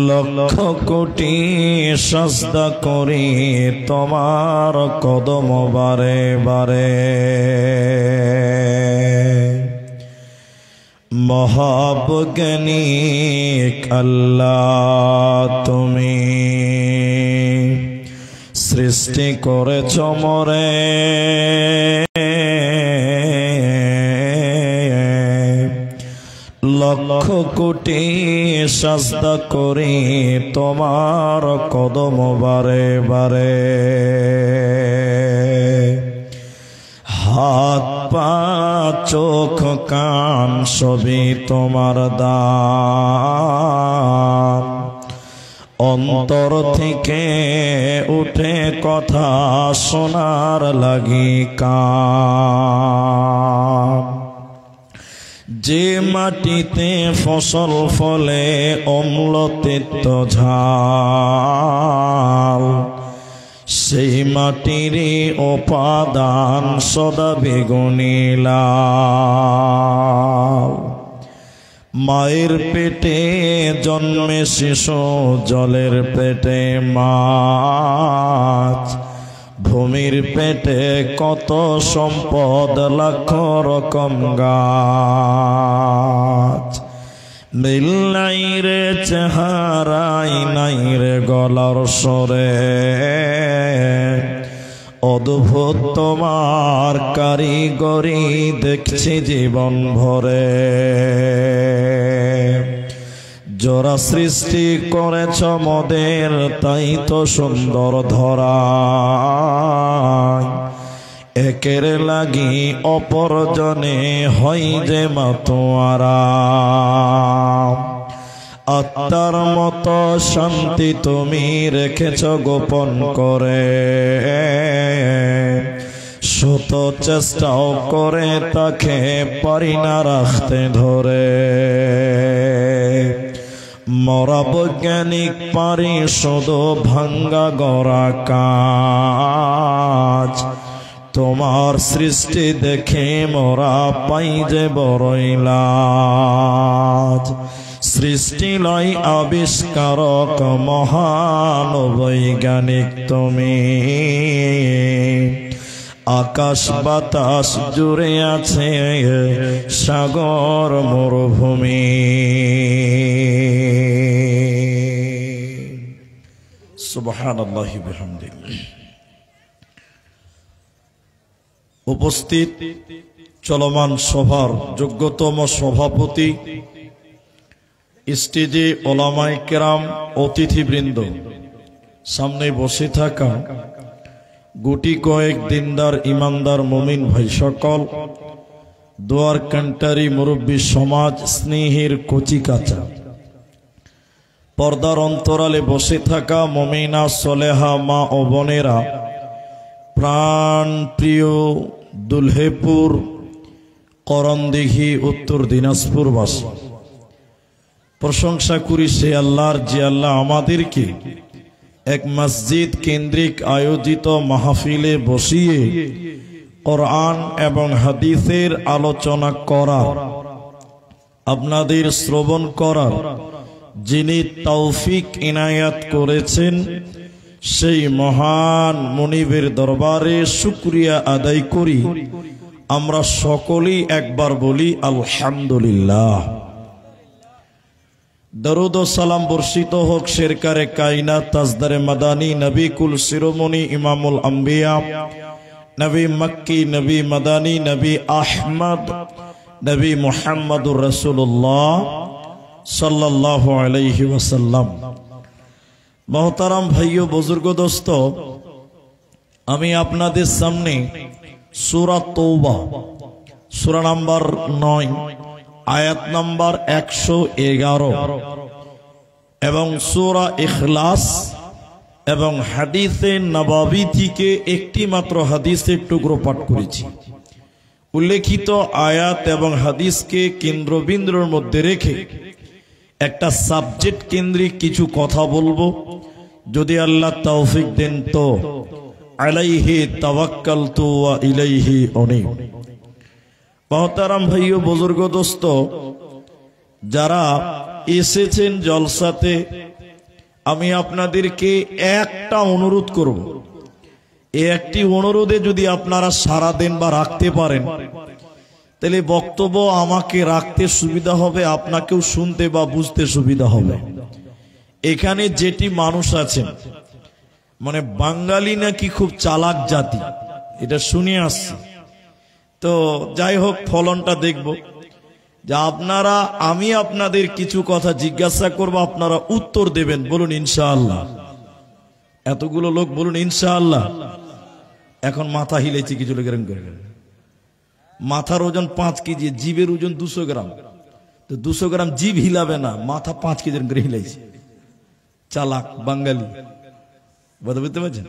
লক্ষ কোটি সাজদা করি তোমার কদম বারে বারে। মহাবৈজ্ঞানিক আল্লাহ তুমি সৃষ্টি করেছ মোরে, লক্ষ কোটি সাজদা করি তোমার কদম বারে বারে। হাত পা চোখ কান সবই তোমার দান, অন্তর থেকে উঠে কথা শোনার লাগি কান। যে মাটিতে ফসল ফলে অম্ল তিক্ত ঝাল, সেই মাটিরই উপাদান সদা বেগুনি লাল। মায়ের পেটে জন্মে শিশু জলের পেটে মাছ, ভূমির পেটে কত সম্পদ লাখ রকম গাছ। মিল নাই রে চেহারাই নাই রে গলার স্বরে, অদ্ভুত তোমার কারিগরি দেখছি জীবন ভরে। জোড়া সৃষ্টি করেছ মোদের তাই তো সুন্দর ধরা, একের লাগি অপরজনে হই যে মাতোয়ারা। আত্মার মতো শান্তি তুমি রেখেছ গোপন করে, শত চেষ্টাও করে তাকে পারি না রাখতে ধরে। মরা বৈজ্ঞানিক পারি শুধু ভাঙ্গা গড়া কাজ, তোমার সৃষ্টি দেখে মোরা পাই যে বড়ই লাজ। সৃষ্টি লয় আবিষ্কারক মহান বৈজ্ঞানিক তুমি, আকাশ বাতাস জুড়ে আছে সাগর মরুভূমি। সুবহানাল্লাহি বিহামদিহি। উপস্থিত চলমান সভার যোগ্যতম সভাপতি, স্টেজে ওলামায়ে কেরাম, অতিথিবৃন্দ, সামনে বসে থাকা গুটি কয়েক দিনদার ইমানদার মুমিন ভাই সকল, দোয়ার কান্টারি মুরব্বী সমাজ, স্নেহের কচি কাঁচা, পর্দার অন্তরালে বসে থাকা মুমিনা সলেহা মা ও বোনেরা, প্রাণ প্রিয় দুলহেপুর করণদিঘি উত্তর দিনাজপুরবাসী, প্রশংসা করি সে আল্লাহর যে আল্লাহ আমাদেরকে এক মসজিদ কেন্দ্রিক আয়োজিত মাহফিলে বসিয়ে কোরআন এবং হাদিসের আলোচনা করার, আপনাদের শ্রবণ করার যিনি তৌফিক ইনায়াত করেছেন, সেই মহান মুনিবের দরবারে শুকরিয়া আদায় করি। আমরা সকলেই একবার বলি আলহামদুলিল্লাহ। দরুদ ও সালাম বর্ষিত হোক শেরকারে কায়নাত তাজদারে মাদানী নবী কুল শিরোমণি ইমামুল আম্বিয়া নবী মক্কি নবী মাদানী নবী আহমদ নবী মুহাম্মদুর রাসূলুল্লাহ সাল্লাল্লাহু আলাইহি ওয়াসাল্লাম। মোহতারাম ভাইও বুজুর্গ দোস্ত, আমি আপনাদের সামনে সূরা তওবা সূরা নাম্বার 9 আয়াত নাম্বার 111 এবং সূরা ইখলাস এবং হাদিসে নববী থেকে একটি মাত্র হাদিসের টুকরো পাঠ করেছি। উল্লেখিত আয়াত এবং হাদিসকে কেন্দ্রবিন্দুর মধ্যে রেখে একটা সাবজেক্ট কেন্দ্রিক কিছু কথা বলবো, যদি আল্লাহ তৌফিক দেন তো। আলাইহি তাওয়াক্কালতু ওয়া ইলাইহি উনীব। মহতারাম ভাই ও বুজুর্গ দোস্ত, যারা এসেছেন জলসাতে, আমি আপনাদেরকে একটা অনুরোধ করব। এই একটি অনুরোধে যদি আপনারা সারা দেন বা রাখতে পারেন, তাহলে বক্তব্য আমাকে রাখতে সুবিধা হবে, আপনাকেও শুনতে বা বুঝতে সুবিধা হবে। এখানে যেটি মানুষ আছেন, মানে বাঙালি নাকি খুব চালাক জাতি, এটা শুনে আসছি। তো যাই হোক, ফলনটা দেখব। যে আপনারা, আমি আপনাদের কিছু কথা জিজ্ঞাসা করব, আপনারা উত্তর দেবেন। বলুন ইনশাআল্লাহ। এতগুলো লোক বলুন ইনশাআল্লাহ। এখন মাথা হিলেছি কিছু লোক এরকম করে। মাথার ওজন 5 কেজি, জীবের ওজন 200 গ্রাম। তো 200 গ্রাম জীব হিলাবে না, মাথা 5 কেজি করে হিলাইছে। চালাক বাঙালি, বুঝতে পারছেন?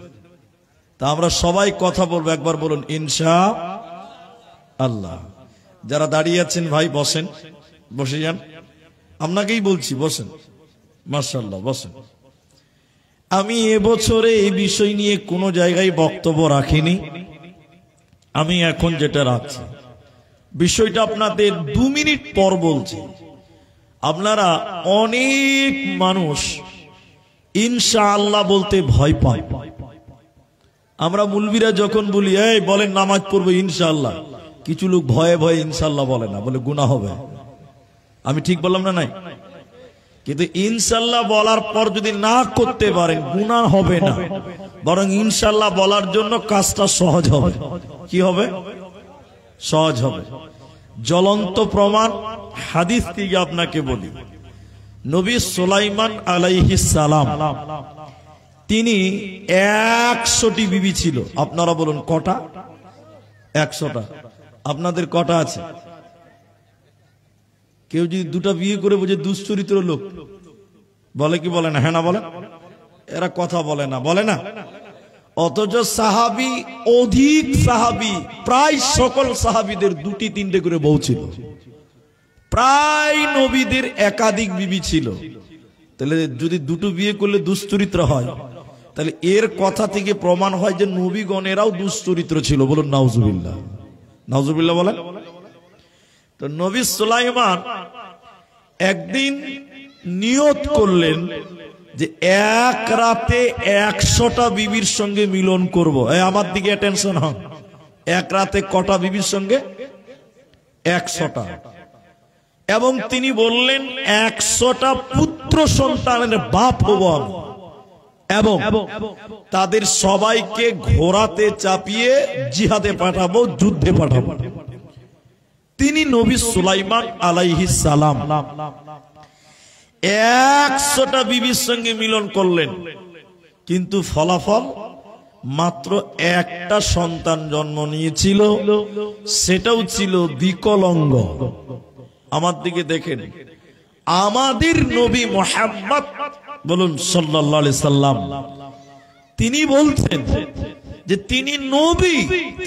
তা আমরা সবাই কথা বলবো, একবার বলুন ইনশাআল্লাহ। যারা দাঁড়িয়ে আছেন ভাই বসেন, বসে যান। আপনাকেই বলছি বসেন, মাশাআল্লাহ বসেন। আমি এবছরে এই বিষয় নিয়ে কোনো জায়গায় বক্তব্য রাখিনি। আমি এখন যেটা রাখছি, বিষয়টা আপনাদের 2 মিনিট পর বলছি। আপনারা অনেক মানুষ ইনশাআল্লাহ বলতে ভয় পায়। আমরা মুলবিরা যখন বলি এই বলেন নামাজ পড়বো ইনশাআল্লাহ, কিছু লোক ভয়ে ভয়ে ইনশাআল্লাহ বলে না, বলে গুনাহ হবে। আমি ঠিক বললাম না? নাই। কিন্তু ইনশাআল্লাহ বলার পর যদি না করতে পারেন, গুনাহ হবে না, বরং ইনশাআল্লাহ বলার জন্য কাজটা সহজ হবে। কি হবে? সহজ হবে। জ্বলন্ত প্রমাণ হাদিস থেকে আপনাকে বলি। নবী সুলাইমান আলাইহিস সালাম, তিনি 100টি বিবি ছিল। আপনারা বলুন কটা? 100টা। আপনাদের কটা আছে? কেউ যদি 2টা বিয়ে করে বোঝে দুশ্চরিত্র লোক, বলে কি বলে না? হ্যাঁ না বলে? এরা কথা বলে না, বলে না। অথচ সাহাবী, অধিক সাহাবী, প্রায় সকল সাহাবীদের 2-3টে করে বউ ছিল। প্রায় নবীদের একাধিক বিবি ছিল। তাহলে যদি 2টো বিয়ে করলে দুশ্চরিত্র হয়, তাহলে এর কথা থেকে প্রমাণ হয় যে নবীগণেরাও দুশ্চরিত্র ছিল। বলুন নাউজুবিল্লাহ। নাউজুবিল্লাহ বলেন। তো নবী সুলাইমান একদিন নিয়ত করলেন যে এক রাতে 100টা বিবির সঙ্গে মিলন করব। আমার দিকে অ্যাটেনশন হন। এক রাতে কটা বিবির সঙ্গে? 100টা। এবং তিনি বললেন 100টা পুত্র সন্তানের বাপ হব আমি, এবং তাদের সবাইকে ঘোড়াতে চাপিয়ে জিহাদে পাঠাবো, যুদ্ধে পাঠাবো। তিনি নবী সুলাইমান আলাইহিস সালাম 100টা বিবির সঙ্গে মিলন করলেন, কিন্তু ফলাফল মাত্র একটা সন্তান জন্ম নিয়েছিল, সেটাও ছিল বিকলাঙ্গ। আমার দিকে দেখেন, আমাদের নবী মুহাম্মদ বলুন সাল্লাল্লাহু আলাইহি সাল্লাম, তিনি বলছেন যে তিনি নবী।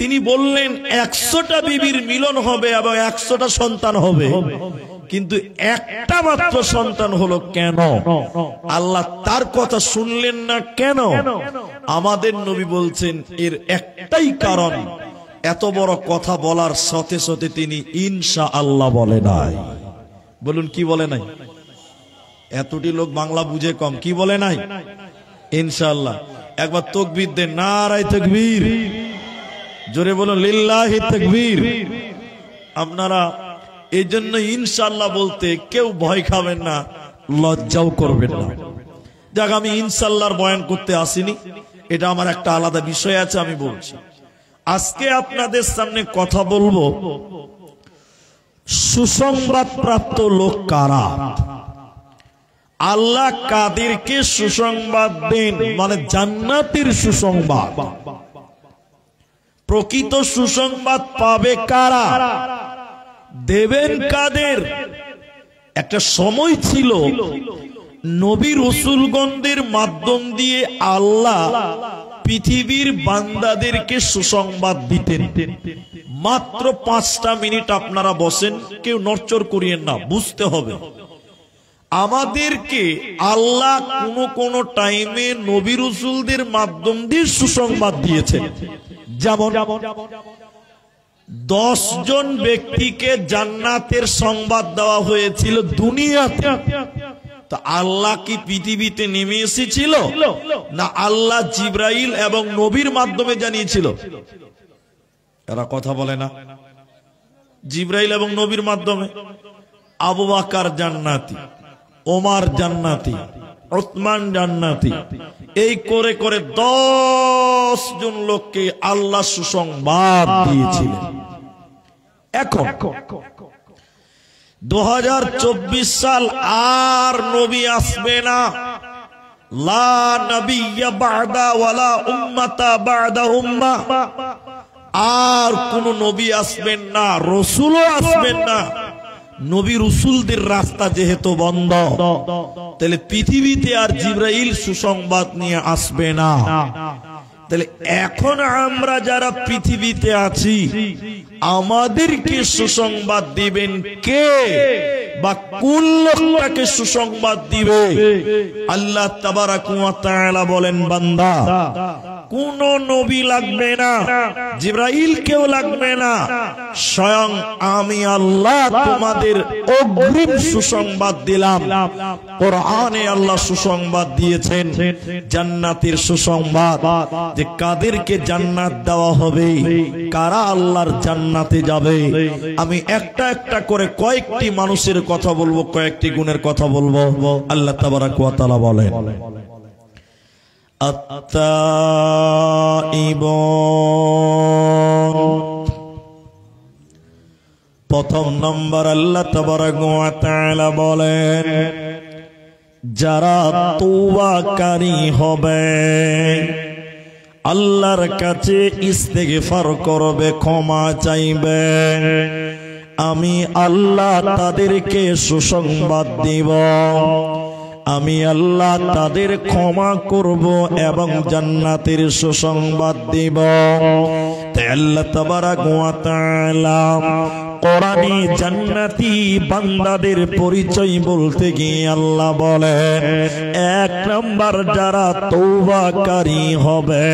তিনি বললেন 100টা বিবির মিলন হবে এবং 100টা সন্তান হবে, কিন্তু একটা মাত্র সন্তান হলো কেন? আল্লাহ তার কথা শুনলেন না কেন? আমাদের নবী বলছেন এর একটাই কারণ, এত বড় কথা বলার সাথে সাথে তিনি ইনশাআল্লাহ বলে নাই। বলুন কি বলে নাই? এতটি লোক বাংলা বুঝে কম, কি বলে নাই? ইনশাআল্লাহ। একবার তাকবীর দেন, নারায়ে তাকবীর। জোরে বলুন লিল্লাহি তাকবীর। আপনারা এই জন্য ইনশাআল্লাহ বলতে কেউ ভয় খাবেন না, লজ্জাও করবেন না। যাক, আমি ইনশাআল্লাহর বয়ান করতে আসিনি, এটা আমার একটা আলাদা বিষয় আছে, আমি বলছি। আজকে আপনাদের সামনে কথা বলবো সুসংবাদ প্রাপ্ত লোক কারা, আল্লাহ কাদেরকে সুসংবাদ দেন, মানে জান্নাতের সুসংবাদ। প্রকৃত সুসংবাদ পাবে কারা, দেবেন কাদের? একটা সময় ছিল নবী রাসূলগণদের মাধ্যম দিয়ে আল্লাহ পৃথিবীর বান্দাদেরকে সুসংবাদ দিতেন। মাত্র 5টা মিনিট আপনারা বসেন, কেউ নড়চড় করিয়েন না, বুঝতে হবে। আমাদেরকে আল্লাহ কোন টাইমে নবী রাসূলদের মাধ্যম দিয়ে সুসংবাদ দিয়েছেন। যেমন 10 জন ব্যক্তিকে জান্নাতের সংবাদ দেওয়া হয়েছিল দুনিয়াতে। তো আল্লাহ কি পৃথিবীতে নেমে এসেছিল, না আল্লাহ জিবরাইল এবং নবীর মাধ্যমে জানিয়েছিল? এরা কথা বলে না। জিবরাইল এবং নবীর মাধ্যমে। আবু বকর জান্নাতি, ওমর জান্নাতি, উসমান জান্নাতি, এই করে করে 10 জন লোককে আল্লাহ সুসংবাদ দিয়েছিলেন। এখন 2024 সাল আর নবী আসবে না। লা নবিয়্যা বা'দা ওয়ালা উম্মাতা বা'দা উম্মাহ। আর কোন নবী আসবেন না, রাসূলও আসবেন না। নবী রাসূলদের রাস্তা যেহেতু বন্ধ, তাহলে পৃথিবীতে আর জিবরাইল সুসংবাদ নিয়ে আসবে না। তাহলে এখন আমরা যারা পৃথিবীতে আছি, আমাদেরকে সুসংবাদ দিবেন কে, বা কোন লোকটাকে সুসংবাদ দিবে? আল্লাহ তাবারাক ওয়া তাআলা বলেন, বান্দা কোন নবী লাগবে না, জিবরাইল কেউ লাগবে না, স্বয়ং আমি আল্লাহ তোমাদের অগ্রিম সুসংবাদ দিলাম। কোরআনে আল্লাহ সুসংবাদ দিয়েছেন, জান্নাতের সুসংবাদ, যে কাদেরকে জান্নাত দেওয়া হবে, কারা আল্লাহর জান্নাতে যাবে। আমি একটা একটা করে কয়েকটি মানুষের কথা বলবো, কয়েকটি গুণের কথা বলবো। আল্লাহ তাবারাক ওয়া তাআলা বলেন, আত-তাইবুন। প্রথম নম্বর আল্লাহ তাবারাক ওয়া তাআলা বলেন, যারা তওবাকারী হবে, আল্লাহর কাছে ইস্তেগফার করবে, ক্ষমা চাইবে, আমি আল্লাহ তাদেরকে সুসংবাদ দিব, আমি আল্লাহ তাদের ক্ষমা করব এবং জান্নাতের সুসংবাদ দিব। তাই আল্লাহ তাবারাক ওয়া তাআলা কোরআনে জান্নাতি বান্দাদের পরিচয় বলতে গিয়ে আল্লাহ বলেন, এক নাম্বার যারা তওবাকারী হবে,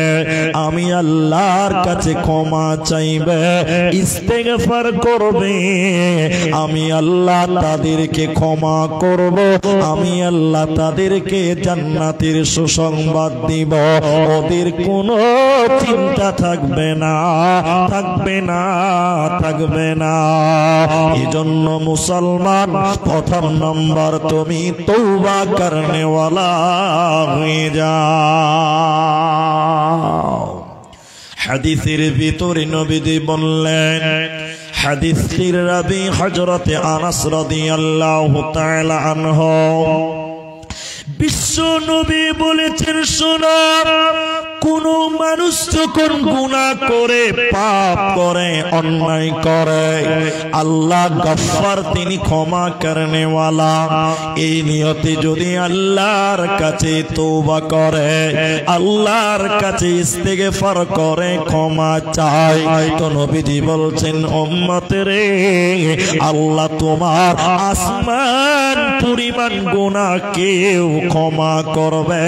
আমি আল্লাহর কাছে ক্ষমা চাইবে, ইস্তেগফার করবে, আমি আল্লাহ তাদেরকে ক্ষমা করব, আমি আল্লাহ তাদেরকে জান্নাতের সুসংবাদ দিব। ওদের কোনো চিন্তা থাকবে না, থাকবে না, থাকবে না। এজন্য মুসলমান, প্রথম নম্বর তুমি তওবা করনেওয়ালা হয়ে যাও। হাদিসের ভিতরে নবীজি বললেন, হাদিসের রাবি হযরতে আনাস রাদিয়াল্লাহু তাআলা আনহু, বিশ্ব নবী বলেছেন, শোনো, কোন মানুষ যখন গুনাহ করে, পাপ করে, অন্যায় করে, আল্লাহ গফফার, তিনি ক্ষমা করনেওয়ালা, এই নিয়তে যদি আল্লাহর কাছে তওবা করে, আল্লাহর কাছে ইস্তেগফার করে, ক্ষমা চায়, তো নবীজি বলছেন, উম্মতেরে, আল্লাহ তোমার আসমান পরিমাণ গুনাহ কেউ ক্ষমা করবে,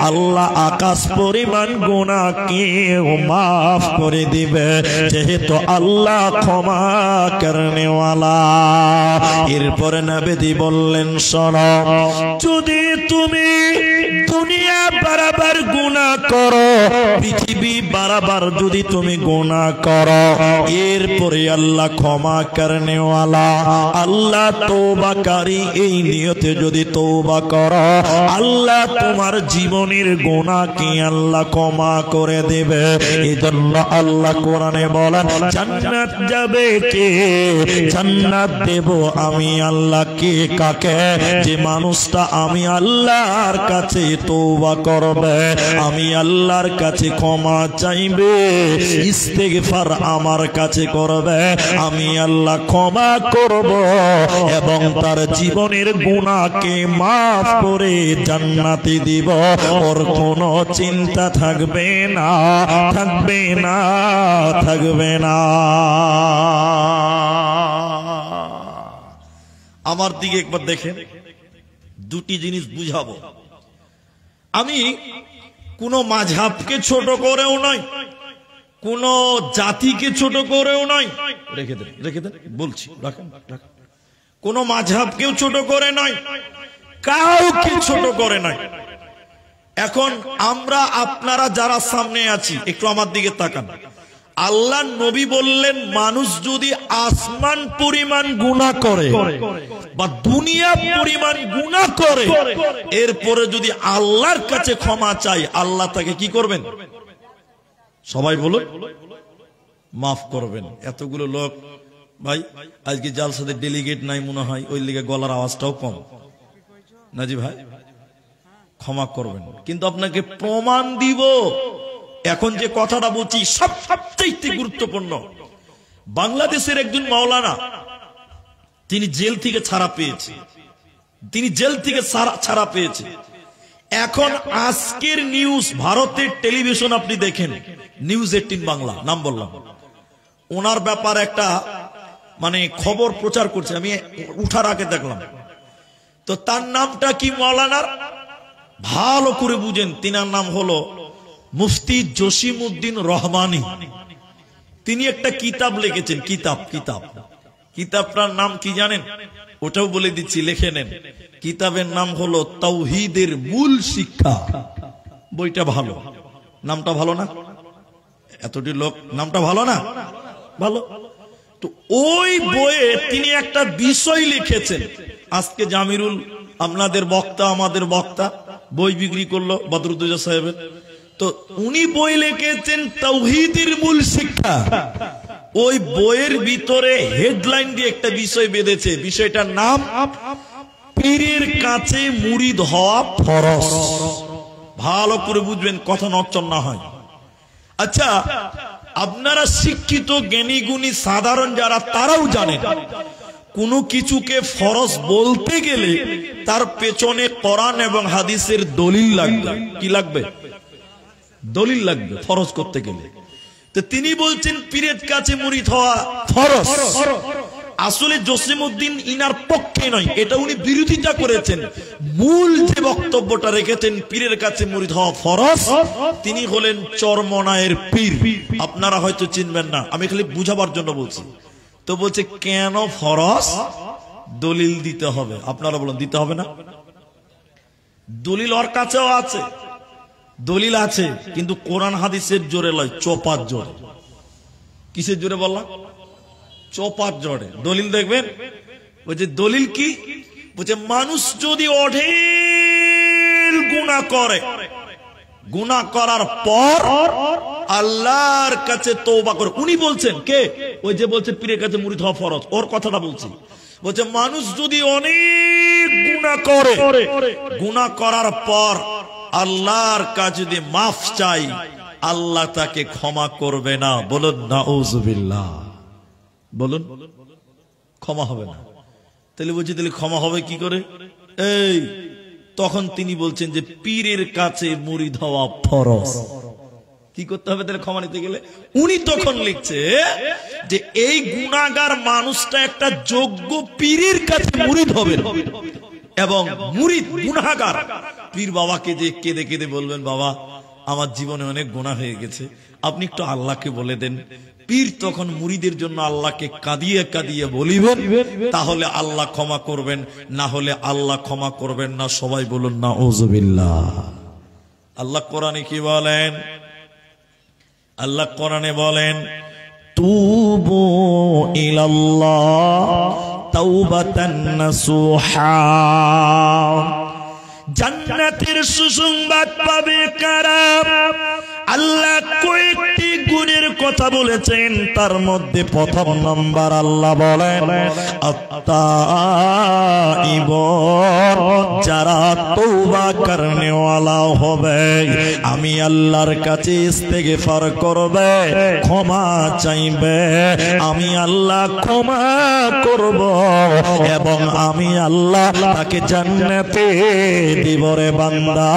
আল্লাহ আকাশ পরিমাণ গুনাহ কেউ মাফ করে দিবে, যেহেতু আল্লাহ ক্ষমা করনেওয়ালা। এরপরে নবীজি বললেন, শোনো, যদি তুমি দুনিয়া বারবার গুনাহ করো, পৃথিবী বারবার যদি তুমি গুনাহ করো, এরপরে আল্লাহ ক্ষমা করনেওয়ালা, আল্লাহ তওবাকারী, এই নিয়তে যদি তওবা করো, আল্লাহ তোমার জীবনের গুনাহকে আল্লাহ ক্ষমা করে দেবে। এজন্য আল্লাহ কোরআনে বলেন, জান্নাত যাবে কে, জান্নাত দেব আমি আল্লাহ। কে, কাকে? যে মানুষটা আমি আল্লাহর কাছে তওবা করবে, আমি আল্লাহর কাছে ক্ষমা চাইবে, ইস্তেগফার আমার কাছে করবে, আমি আল্লাহ ক্ষমা করব এবং তার জীবনের গুনাহকে মাফ করে জান্নাতে দিব। ওর কোনো চিন্তা থাকবে না, থাকবে না, থাকবে না। আমার দিকে একবার দেখেন, দুটি জিনিস বুঝাবো। আমি কোন মাযহাবকে ছোট করেও নয়, কোন জাতিকে ছোট করেও নয়, রেখে দেন রেখে দেন বলছি, রাখেন রাখেন। কোন মাযহাবকেও ছোট করে নয়, কাউকে ছোট করে নয়। এখন আমরা আপনারা যারা সামনে আছি একটু আমার দিকে তাকান। আল্লাহ নবী বললেন মানুষ যদি আসমান পরিমাণ গুনাহ করে বা দুনিয়া পরিমাণ গুনাহ করে, এরপরে যদি আল্লাহর কাছে ক্ষমা চাই, আল্লাহ তাকে কি করবেন? সবাই বলুন, মাফ করবেন। এতগুলো লোক ভাই আজকে জালসাতে ডেলিগেট নাই মনে হয়, ওই লিগে গলার আওয়াজটাও কম। নাজি ভাই ক্ষমা করবেন, কিন্তু আপনাকে প্রমাণ দিব। এখন যে কথাটা বলছি সবচেয়ে গুরুত্বপূর্ণ। বাংলাদেশের একজন মাওলানা, তিনি জেল থেকে ছাড়া পেয়েছে, তিনি জেল থেকে ছাড়া পেয়েছে। এখন আজকের নিউজ, ভারতের টেলিভিশন আপনি দেখেন, নিউজ 18 বাংলা, নাম বললাম, ওনার ব্যাপার একটা মানে খবর প্রচার করছে, আমি উঠার আগে দেখলাম। তো তার নামটা কি মাওলানার? ভালো করে বুঝেন, তিনার নাম হলো মুফতি জসিমউদ্দিন রহমানী। তিনি একটা কিতাব লিখেছেন, কিতাবটার নাম কি জানেন? ওটাও বলে দিচ্ছি, লিখে নেন। কিতাবের নাম হলো তাওহীদের মূল শিক্ষা। বইটা ভালো, নামটা ভালো না? এতটি লোক, নামটা ভালো না? ভালো। তো ওই বইয়ে তিনি একটা বিষয় লিখেছেন। আজকে জামিরুল আপনাদের বক্তা, আমাদের বক্তা, বই বিক্রি করলো বদরুদ্দোজা সাহেবের। তো উনি বই লিখেছেন তাওহীদের মূল শিক্ষা। ওই বইয়ের ভিতরে হেডলাইন দিয়ে একটা বিষয় বেঁধেছে, বিষয়টার নাম পীরের কাছে মুরিদ হওয়া ফরজ। ভালো করে বুঝবেন, কথা নচ্চর না হয়। আচ্ছা, আপনারা শিক্ষিত জ্ঞানী গুণী সাধারণ যারা, তারাও জানেন কোনো কিছুকে ফরজ বলতে গেলে তার পেছনে কোরআন এবং হাদিসের দলিল লাগবে। কি লাগবে? দলিল লাগবে ফরজ করতে গেলে। তো তিনি বলছেন পীরের কাছে মুরিদ হওয়া ফরজ। আসলে জসিমউদ্দিন ইনার পক্ষে নয়, এটা উনি বিরোধিতা করেছেন। মূল যে বক্তব্যটা রেখেছেন পীরের কাছে মুরিদ হওয়া ফরজ, তিনি হলেন চরমনায়ের পীর। আপনারা হয়তো চিনবেন না, আমি খালি বুঝাবার জন্য বলছি। তো বলছে কেন ফরজ? দলিল দিতে হবে। আপনারা বলেন দিতে হবে না? দলিল ওর কাছেও আছে, দলিল আছে, কিন্তু কোরআন হাদিসের জোরে লয়, চোপার জোরে। কিসের জোরে বললাম? চোপার জোরে। দলিল দেখবেন, বলছে দলিল কি? বলছে মানুষ যদি অঢের গুনাহ করে, গুনাহ করার পর আল্লাহর কাছে তওবা করে, উনি বলছেন কে? ওই যে বলছে পীরের কাছে মুরিদ হওয়া ফরজ, ওর কথাটা বলছি। বলছে মানুষ যদি অনেক গুনাহ করে, গুনাহ করার পর আল্লাহর কাছে যদি মাফ চাই, আল্লাহ তাকে ক্ষমা করবে না। বলুন নাউজুবিল্লাহ, বলুন ক্ষমা হবে না। তাহলে বলছি তাহলে ক্ষমা হবে কি করে? এই তখন তিনি বলছেন যে পীরের কাছে মুরিদ হওয়া ফরজ। কি করতে হবে তাহলে ক্ষমা নিতে গেলে? উনি তখন লিখছে যে এই গুনাহগার মানুষটা একটা যোগ্য পীরের কাছে মুরিদ হবে, এবং মুরিদ গুনাহগার পীর বাবাকে যে কেঁদে কেঁদে বলবেন, বাবা আমার জীবনে অনেক গুনাহ হয়ে গেছে, আপনি একটু আল্লাহকে বলে দেন। পীর তখন মুরিদের জন্য আল্লাহকে কাঁদিয়ে কাঁদিয়ে বলিবেন, তাহলে আল্লাহ ক্ষমা করবেন, না হলে আল্লাহ ক্ষমা করবেন না। সবাই বলুন নাউজুবিল্লাহ। আল্লাহ কোরআনে কি বলেন? আল্লাহ কোরআনে বলেন তুবু ইলাল্লাহ তাওবাতান নাসুহা। জান্নাতের সুসংবাদ পাবে কারা? আল্লাহ কয়েকটি গুণের কথা বলেছেন, তার মধ্যে প্রথম নাম্বার আল্লাহ বলেন আত-তাইবুন, যারা তওবা করনে ওয়ালা হবে, আমি আল্লাহর কাছে ইস্তেগফার করবে, ক্ষমা চাইবে, আমি আল্লাহ ক্ষমা করব, এবং আমি আল্লাহ তাকে জান্নাতে দিব রে বান্দা।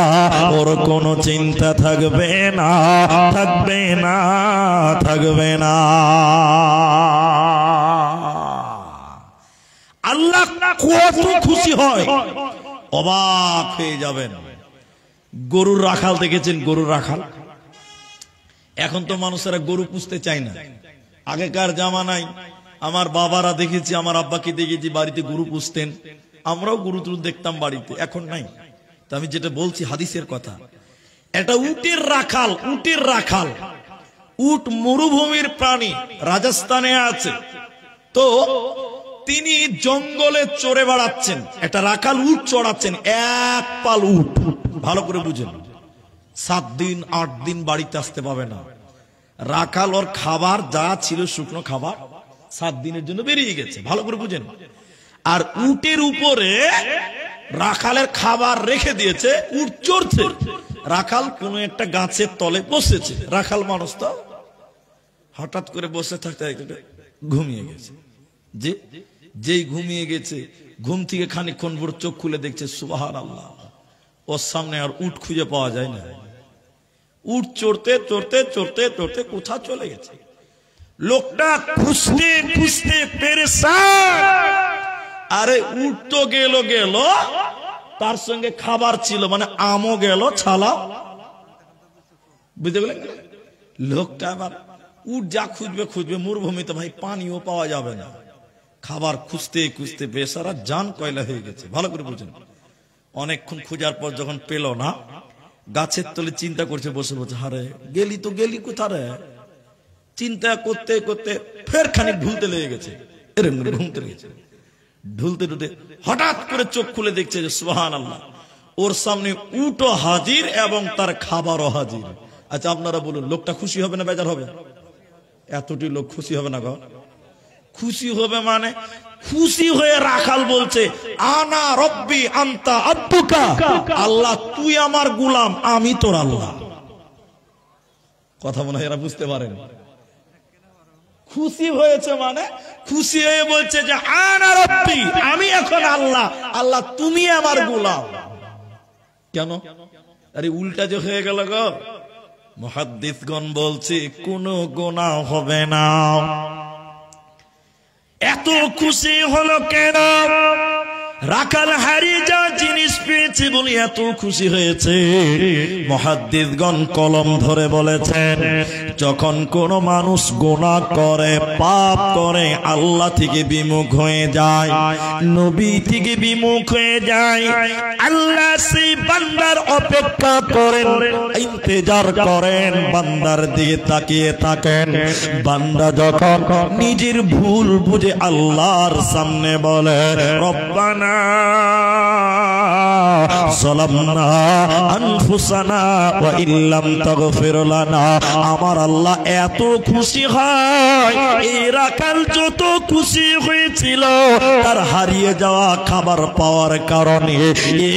ওর কোনো চিন্তা থাকবে না, থাকবে না, থাকবে না। আল্লাহ কত খুশি হয়, অবাক হয়ে যাবেন। গরুর রাখাল দেখেছেন? গরুর রাখাল এখন তো মানুষেরা গরু পুষতে চায় না। আগেকার জামানায় আমার বাবারা দেখেছি, আমার আব্বাকে দেখেছি বাড়িতে গরু পুষতেন, আমরাও গরু টুরু দেখতাম বাড়িতে, এখন নাই। তো আমি যেটা বলছি হাদিসের কথা, এটা উটের রাখাল, উটের রাখাল। উট মরুভূমির প্রাণী, রাজস্থানে আছে। তো তিনি জঙ্গলে চড়ে বেড়াচ্ছেন, একটা রাখাল উট চড়াচ্ছেন, এক পাল উট। ভালো করে বুঝেন, 7 দিন 8 দিন বাড়িতে আসতে পাবে না। রাখাল ওর খাবার যা ছিল শুকনো খাবার 7 দিনের জন্য বেরিয়ে গেছে। ভালো করে বুঝেন। আর উটের উপরে রাখালের খাবার রেখে দিয়েছে, উট চড়ছে। রাখাল কোন একটা গাছের তলে বসেছে। রাখাল মানুষ তো, হঠাৎ করে বসে থাকতে ঘুমিয়ে গেছে। যেই ঘুমিয়ে গেছে, ঘুম থেকে খানিকক্ষণ পর চোখ খুলে দেখছে সুবহানাল্লাহ, ওর সামনে আর উট খুঁজে পাওয়া যায় না। উট চড়তে চড়তে চড়তে চড়তে কোথা চলে গেছে। লোকটা খুঁজতে খুঁজতে পেরেছান। আরে উট তো গেল, তার সঙ্গে খাবার ছিল, মানে আমও গেল, ছালা। বুঝতে গেলেন? লোকটা আবার উট যা খুঁজবে মরুভূমিতে ভাই পানিও পাওয়া যাবে না, খাবার খুঁজতে খুঁজতে বেচারা জান কয়লা হয়ে গেছে। ভালো করে বুঝেন। অনেকক্ষণ খোঁজার পর যখন পেল না, গাছের তলে চিন্তা করছে বসে বসে, হারে গেলি কোথায় রে। চিন্তা করতে করতে ফের খানিক ঢুলতে লেগে গেছে, ঢুলতে হঠাৎ করে চোখ খুলে দেখছে যে সুবহানাল্লাহ, ওর সামনে উটও হাজির এবং তার খাবারও হাজির। আচ্ছা আপনারা বলুন, লোকটা খুশি হবে না বেজার হবে? এতটি লোক খুশি হবে না গো? খুশি হবে, মানে খুশি হয়ে রাখাল বলছে আনা রব্বি আনতা আব্বুকা, আল্লাহ তুই আমার গোলাম, আমি তোর আল্লাহ। কথা মনে হয় এরা বুঝতে পারেন। খুশি হয়েছে মানে খুশি হয়ে বলছে যে আনা রব্বি, আমি এখন আল্লাহ, আল্লাহ তুমি আমার গোলাম। কেন? আরে উল্টা যে হয়ে গেল গো। মুহাদ্দিসগণ বলছে কোনো গুনাহ হবে না। এত খুশি হলো কেন? রাখাল হারিয়ে যা জিনিস পেয়েছে বলে এত খুশি হয়েছে। মুহাদ্দিসগণ কলম ধরে বলেছেন, যখন কোন মানুষ গুনাহ করে, পাপ করে, আল্লাহ থেকে বিমুখ হয়ে যায়, নবী থেকে বিমুখ হয়ে যায়, আল্লাহ সেই বান্দার অপেক্ষা করেন, ইন্তজার করেন, বান্দার দিকে তাকিয়ে থাকেন। বান্দা যখন নিজের ভুল বুঝে আল্লাহর সামনে বলে রব্বানা যালামনা আনফুসানা ওয়া ইল্লাম তাগফির লানা, আমার আল্লাহ এত খুশি হয়। এই রাখাল যত খুশি হয়েছিল তার হারিয়ে যাওয়া খাবার পাওয়ার কারণে,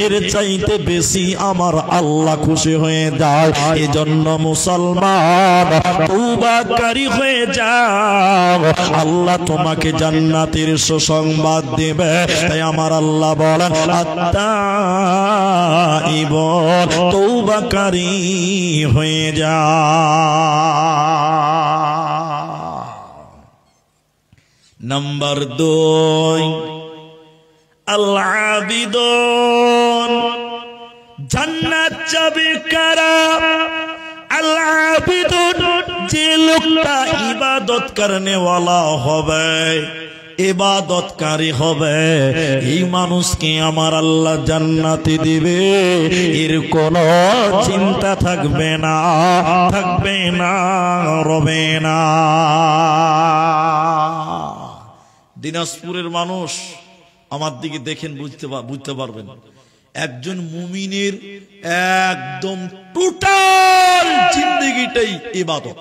এর চাইতে বেশি আমার আল্লাহ খুশি হয়ে যায়। এজন্য মুসলমান তওবাকারী হয়ে যাও, আল্লাহ তোমাকে জান্নাতের সুসংবাদ দেবে। তাই আমার আল্লাহ বলেন আত্তাইবুন, তওবাকারী হয়ে যা। নাম্বার 2, আল-আবিদুন, জান্নাত যাবে কারা? আল-আবিদুন, যে লোকটা ইবাদত করনে ওয়ালা হবে, ইবাদতকারী হবে, এই মানুষকে আমার আল্লাহ জান্নাতে দিবে। এর কোন চিন্তা থাকবে না, থাকবে না, রবে না। দিনাজপুরের মানুষ আমার দিকে দেখেন, বুঝতে পারবেন। একজন মুমিনের একদম টোটাল জিন্দেগিটাই ইবাদত।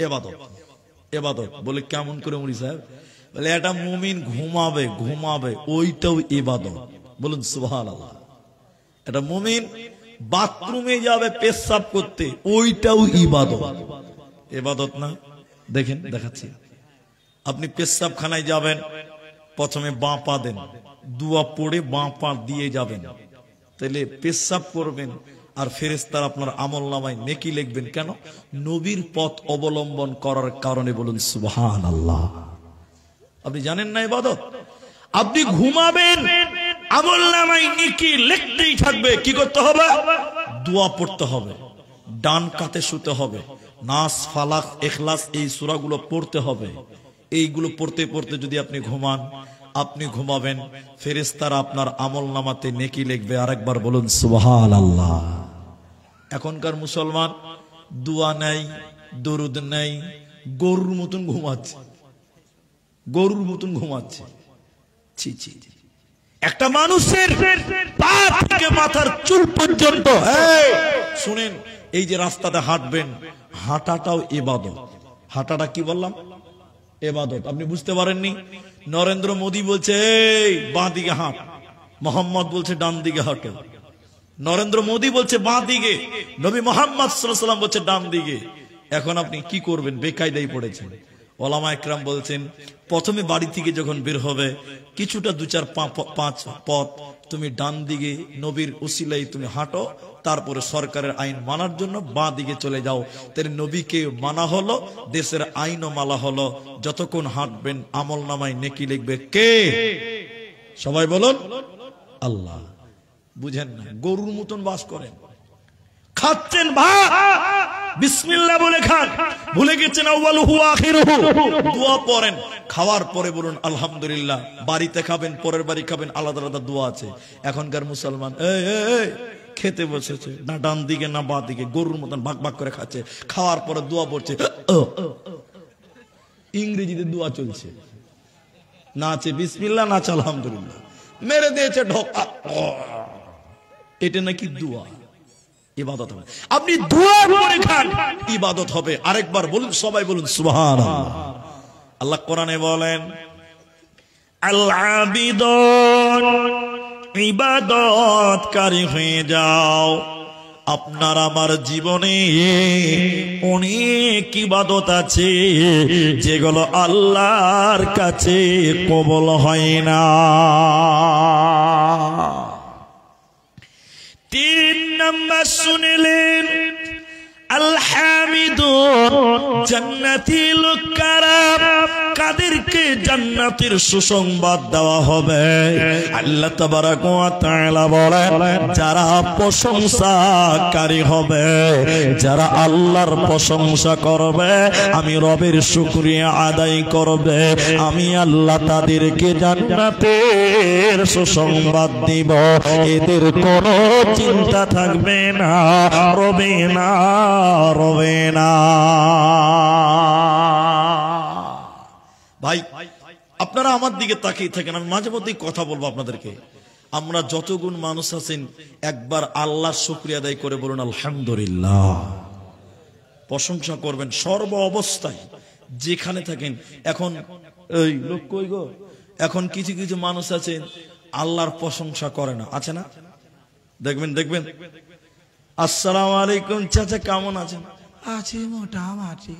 ইবাদত ইবাদত বলে কেমন করে মুড়ি সাহেব? বলে এটা মুমিন ঘুমাবে ওইটাও ইবাদত। বলুন সুবহানাল্লাহ। এটা মুমিন বাথরুমে যাবে পেশাব করতে, ওইটাও ইবাদত। ইবাদত না? দেখেন, দেখাচ্ছি। আপনি পেশাবখানায় যাবেন, প্রথমে বাঁ পা দেন, দুয়া পড়ে বাঁ পা দিয়ে যাবেন, তাহলে পেশাব করবেন আর ফেরেশতারা আপনার আমলনামায় নেকি লিখবেন। কেন? নবীর পথ অবলম্বন করার কারণে। বলুন সুবহানাল্লাহ। আপনি জানেন না ইবাদত? আপনি ঘুমাবেন, আমলনামায় নেকি লিখতেই থাকবে। কি করতে হবে? দোয়া পড়তে হবে, ডান কাতে শুতে হবে, নাস, ফালাক, ইখলাস এই সূরাগুলো পড়তে হবে। এইগুলো পড়তে পড়তে যদি আপনি ঘুমান, আপনি ঘুমাবেন, ফেরেশতারা আপনার আমলনামাতে নেকি লিখবে। আরেকবার বলুন সুবহানাল্লাহ। এখনকার মুসলমান দোয়া নাই, দরুদ নাই, গরুর মতন ঘুমাচ্ছে, গরুর মতন ঘুমাচ্ছে। ছি ছি, একটা মানুষের পা থেকে মাথার চুল পর্যন্ত, শুনেন, এই যে রাস্তাতে হাঁটবেন, হাঁটাটাও ইবাদত। হাঁটাটা কি বললাম? ইবাদত। আপনি বুঝতে পারেননি? নরেন্দ্র মোদী বলছে এই বাঁ দিকে হাঁট, মোহাম্মদ বলছে ডান দিকে হাঁটো। নরেন্দ্র মোদী বলছে বাঁ দিকে, নবী মোহাম্মদ সাল্লাল্লাহু আলাইহি ওয়াসাল্লাম বলছে ডান দিকে। এখন আপনি কি করবেন? বেকায়দায় পড়েছেন। ওলামা একরাম বলছেন, প্রথমে বাড়ি থেকে যখন বের হবে, কিছুটা 2-4-5 পথ তুমি ডান দিকে নবীর উসিলাই তুমি হাঁটো, তারপরে সরকারের আইন মানার জন্য বাঁ দিকে চলে যাও। তার নবীকে মানা হলো, দেশের আইনও মানা হলো। যতক্ষণ হাঁটবেন আমল নামায় নেকি লিখবে কে? সবাই বলুন আল্লাহ। বুঝেন না? গরুর মতন বাস করেন, খাচ্ছেন ভাত বিসমিল্লাহ বলে খান, ভুলে গেছেন আউয়ালুহু আখিরুহু। দোয়া পড়েন, খাওয়ার পরে বলুন আলহামদুলিল্লাহ। বাড়িতে খাবেন, পরের বাড়ি খাবেন, আলাদা আলাদা দোয়া আছে। এখনকার মুসলমান এই খেতে বসেছে, না ডান দিকে না বাঁ দিকে, গরুর মতন ভাগ ভাগ করে খাচ্ছে। খাওয়ার পরে দোয়া পড়ছে, ইংরেজিতে দোয়া চলছে, না আছে বিসমিল্লাহ, না আছে আলহামদুলিল্লাহ, মেরে দিয়েছে ঢোকা। এটা নাকি দোয়া? ইবাদত হবে। আপনি দোয়া করে খান, ইবাদত হবে। আরেকবার বলুন, সবাই বলুন সুবহানাল্লাহ। আল্লাহ কোরআনে বলেন, আল আবিদুন, ইবাদতকারী হয়ে যাও। আপনার আমার জীবনে অনেক ইবাদত আছে যেগুলো আল্লাহর কাছে কবুল হয় না। 3 নম্বর শুনলেন, আল হামিদুন, জান্নাতিল কারাম, কাদেরকে জান্নাতের সুসংবাদ দেওয়া হবে। আল্লাহ তাবারাক ওয়া তাআলা বলেন, যারা প্রশংসাকারী হবে, যারা আল্লাহর প্রশংসা করবে, আমি রবের শুকরিয়া আদায় করবে, আমি আল্লাহ তাদেরকে জান্নাতের সুসংবাদ দিব। এদের কোনো চিন্তা থাকবে না, রবে না, রবে না। ভাই আপনারা আমার দিকে তাকিয়ে থাকেন, আমি মাঝে মধ্যেই কথা বলবো আপনাদেরকে। আমরা যতগুণ মানুষ আছেন, একবার আল্লাহর শুকরিয়া আদায় করে বলুন আলহামদুলিল্লাহ। প্রশংসা করবেন সর্ব অবস্থায়, যেখানে থাকেন। এখন এই লোক কই গো, এখন কিছু কিছু মানুষ আছেন আল্লাহর প্রশংসা করে না, আছে না? দেখবেন দেখবেন, আসসালামু আলাইকুম চাচা, কেমন আছেন? আছে মোটামুটি।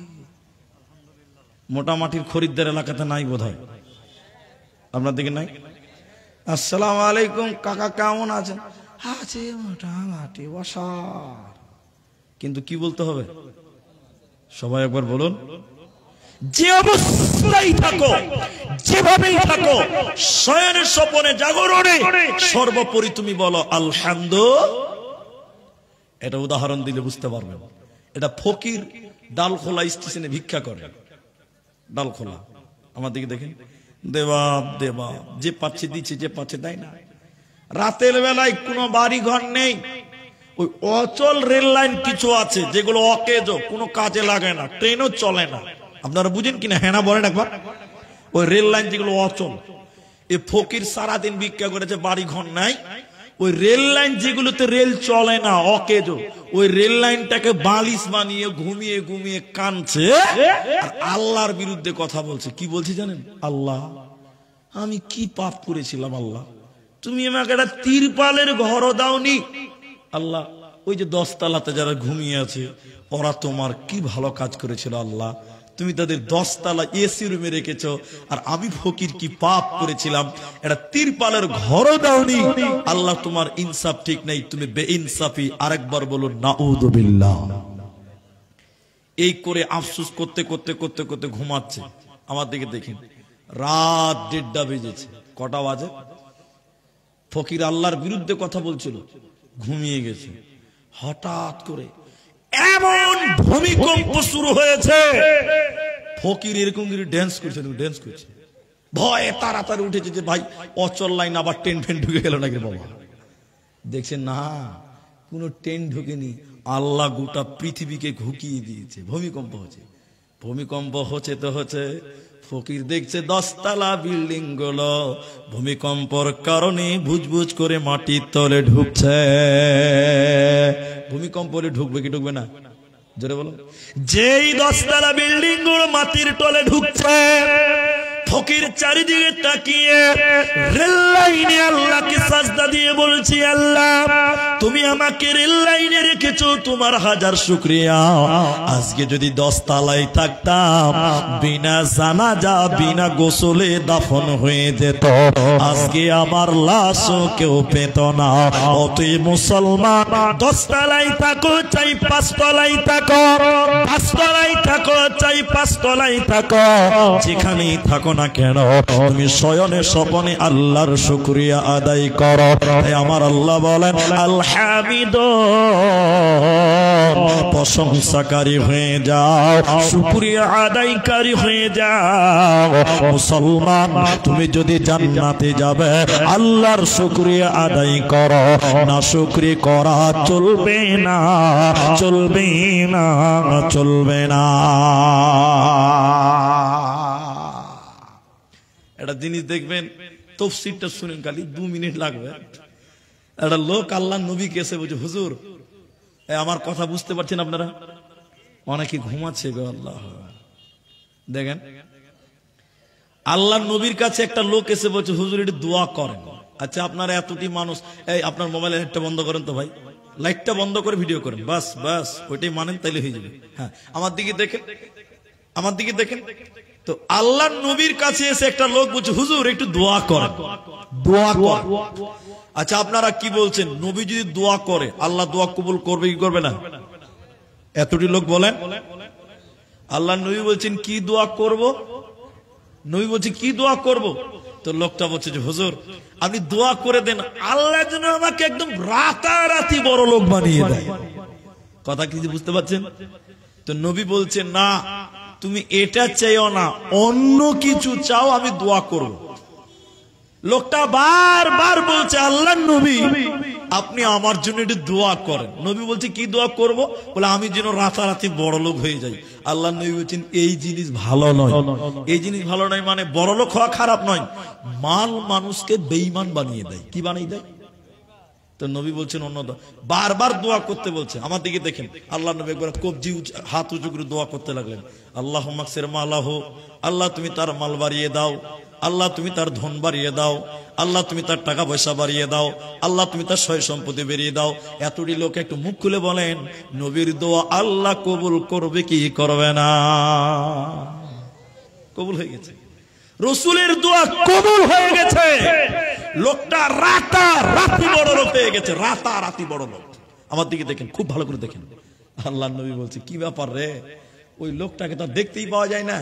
মোটামাটির খরিদ্দার এলাকাতে নাই বোধহয়, আপনার দিকে নাই? আসসালামু আলাইকুম কাকা, কেমন আছেন? আছে মোটামুটি, বসার। কিন্তু কি বলতে হবে? সবাই একবার বলুন, যে অবস্থায় থাকো, যেভাবেই থাকো, শয়নে স্বপনে জাগরণে, সর্বোপরি তুমি বলো আলহামদুলিল্লাহ। এটা উদাহরণ দিলে বুঝতে পারবেন। এটা ফকির ডালখোলা স্টেশনে ভিক্ষা করে, ডালখোলা। আমার দিকে দেখেন, দেবা দেবা, যে পাচ্ছে দিচ্ছে, যে পাচ্ছে দেয় না। রাতের বেলায় কোনো বাড়ি ঘর নেই, ওই অচল রেল লাইন কিছু আছে যেগুলো অকেজ, কোনো কাজে লাগে না, ট্রেনও চলে না। আপনারা বুঝেন কিনা? হ্যাঁ না বলেন একবার। ওই রেল লাইন যেগুলো অচল, এই ফকির সারাদিন ভিক্ষা করেছে, বাড়ি ঘর নাই। ওই রেল লাইন যেগুলোতে রেল চলে না, অকেজ, ওই রেল লাইনটাকে বালিশ বানিয়ে ঘুমিয়ে ঘুমিয়ে কাঁদছে আর আল্লাহর বিরুদ্ধে কথা বলছে। কি বলছে জানেন? আল্লাহ, আমি কি পাপ করেছিলাম আল্লাহ, তুমি আমাকে একটা তিরপালের ঘরও দাওনি। আল্লাহ, ওই যে 10 তলাতে যারা ঘুমিয়ে আছে, ওরা তোমার কি ভালো কাজ করেছিল আল্লাহ, তুমি তাদের 10 তলা এসি রুমে রেখেছো, আর আমি ফকির কি পাপ করেছিলাম, এটা তিরপালের ঘরও দাওনি। আল্লাহ, তোমার ইনসাফ ঠিক নেই, তুমি বেইনসাফি। আরেকবার বলুন নাউযুবিল্লাহ। এই করে আফসোস করতে করতে করতে করতে ঘুমাচ্ছে। আমার দিকে দেখেন, রাত 1:30 বেজেছে। কটা বাজে? ফকির আল্লাহর বিরুদ্ধে কথা বলছিল, ঘুমিয়ে গেছে। হঠাৎ করে এমন ভূমিকম্প শুরু হয়েছে, ফকির এরকম করে ড্যান্স করছে, ভয়ে তাড়াতাড়ি উঠেছে যে ভাই অচল লাইন আবার টেন ফেন ঢুকে গেল নাকি বাবা। দেখছেন না, কোনো ট্রেন ঢুকেনি, আল্লাহ গোটা পৃথিবীকে ঘুকিয়ে দিয়েছে। ভূমিকম্প হচ্ছে তো হচ্ছে, ফকির দেখছে 10 তলা বিল্ডিং গুলো ভূমিকম্পর কারণে ভুজভুজ করে মাটির তলে ঢুকছে। ভূমিকম্প হলে ঢুকবে কি ঢুকবে না? জোরে বলো। যেই 10 তলা বিল্ডিং গুলো মাটির তলে ঢুকছে, ফকির চারিদিকে তাকিয়ে রেল লাইনে আল্লাহকে সাজদা দিয়ে বলছি, আল্লাহ তুমি আমাকে রেল লাইনে রেখেছো, তোমার হাজার শুকরিয়া। আজকে যদি 10 তলায় থাকতাম, বিনা জানাজা বিনা গোসলে দাফন হয়ে যেত, আজকে আমার লাশও কেউ পেত না। অতএব মুসলমান, 10 তলায় থাকো চাই 5 তলায় থাকো, 5 তলায় থাকো চাই 5 তলায় থাকো, যেখানেই থাকো না কেন তুমি শয়নে স্বপনে আল্লাহর শুকরিয়া আদায় করো। তাই আমার আল্লাহ বলেন আলহামিদুন, প্রশংসাকারী হয়ে যাও, শুকরিয়া আদায়কারী হয়ে যাও। মুসলমান, তুমি যদি জান্নাতে যাবে আল্লাহর শুকরিয়া আদায় করো, না শুকরি করা চলবে না, চলবে না, চলবে না। একটা জিনিস দেখবেন, তাফসীরটা শুনেন, খালি 2 মিনিট লাগবে। একটা লোক আল্লাহ নবীকে এসে বলছে, হুজুর আমার কথা বুঝতে পারছেন আপনারা? অনেকে ঘুমাচ্ছে গো। আল্লাহ দেখেন, আল্লাহ নবীর কাছে একটা লোক এসে বলছে, হুজুর একটু দোয়া করেন। আচ্ছা আপনারা এতটি মানুষ, এই আপনার মোবাইলের লাইটটা বন্ধ করেন তো ভাই, লাইটটা বন্ধ করে ভিডিও করেন, বাস বাস ওইটাই মানেন, তাইলে হয়ে যাবে। হ্যাঁ, আমার দিকে দেখেন, আমার দিকে দেখেন। তো আল্লাহ নবীর কাছে এসে একটা লোক বলছে, হুজুর একটু দোয়া করেন, দোয়া করেন। আচ্ছা আপনারা কি বলছেন, নবী যদি দোয়া করে আল্লাহ দোয়া কবুল করবে কি করবে না? এতটি লোক বলেন। আল্লাহ নবী বলছেন কি দোয়া করব? নবী বলছে কি দোয়া করব? তো লোকটা বলছে যে হুজুর আপনি দোয়া করে দেন, আল্লাহ যেন আমাকে একদম রাতারাতি বড় লোক বানিয়ে দেয়। কথা কি বুঝতে পারছেন? তো নবী বলছেন না, তুমি এটা চাইও না, অন্য কিছু চাও, আমি দোয়া করব। লোকটা বারবার বলছে, আল্লাহ নবী আপনি আমার জন্য একটু দোয়া করেন। নবী বলছে কি দোয়া করব? বলে আমি যেন রাতারাতি বড় লোক হয়ে যাই। আল্লাহ নবী বলছেন এই জিনিস ভালো নয়। এই জিনিস ভালো নয় মানে বড় লোক হওয়া খারাপ নয়, মাল মানুষকে বেঈমান বানিয়ে দেয়। কি বানিয়ে দেয়? তো নবী বলছেন অন্য দোয়া, বারবার দোয়া করতে বলছে। আমার দিকে দেখেন, আল্লাহ নবী একবার কবজি হাত উঁচু করে দোয়া করতে লাগলেন, আল্লাহুম্মা আকসির মালাহু, আল্লাহ তুমি তার মাল বাড়িয়ে দাও, আল্লাহ তুমি তার ধন বাড়িয়ে দাও, আল্লাহ তুমি তার টাকা পয়সা বাড়িয়ে দাও, আল্লাহ তুমি তার সয় সম্পত্তি বেরিয়ে দাও। এতটি লোক একটু মুখ খুলে বলেন, নবীর দোয়া আল্লাহ কবুল করবে কি করবে না? কবুল হয়ে গেছে, রসুলের দোয়া কবুল হয়ে গেছে। লোকটা রাতারাতি বড় লোক হয়ে গেছে, রাতারাতি বড় লোক। আমার দিকে দেখেন, খুব ভালো করে দেখেন। আল্লাহ নবী বলছে কি ব্যাপার রে, ওই লোকটাকে তো দেখতেই পাওয়া যায় না,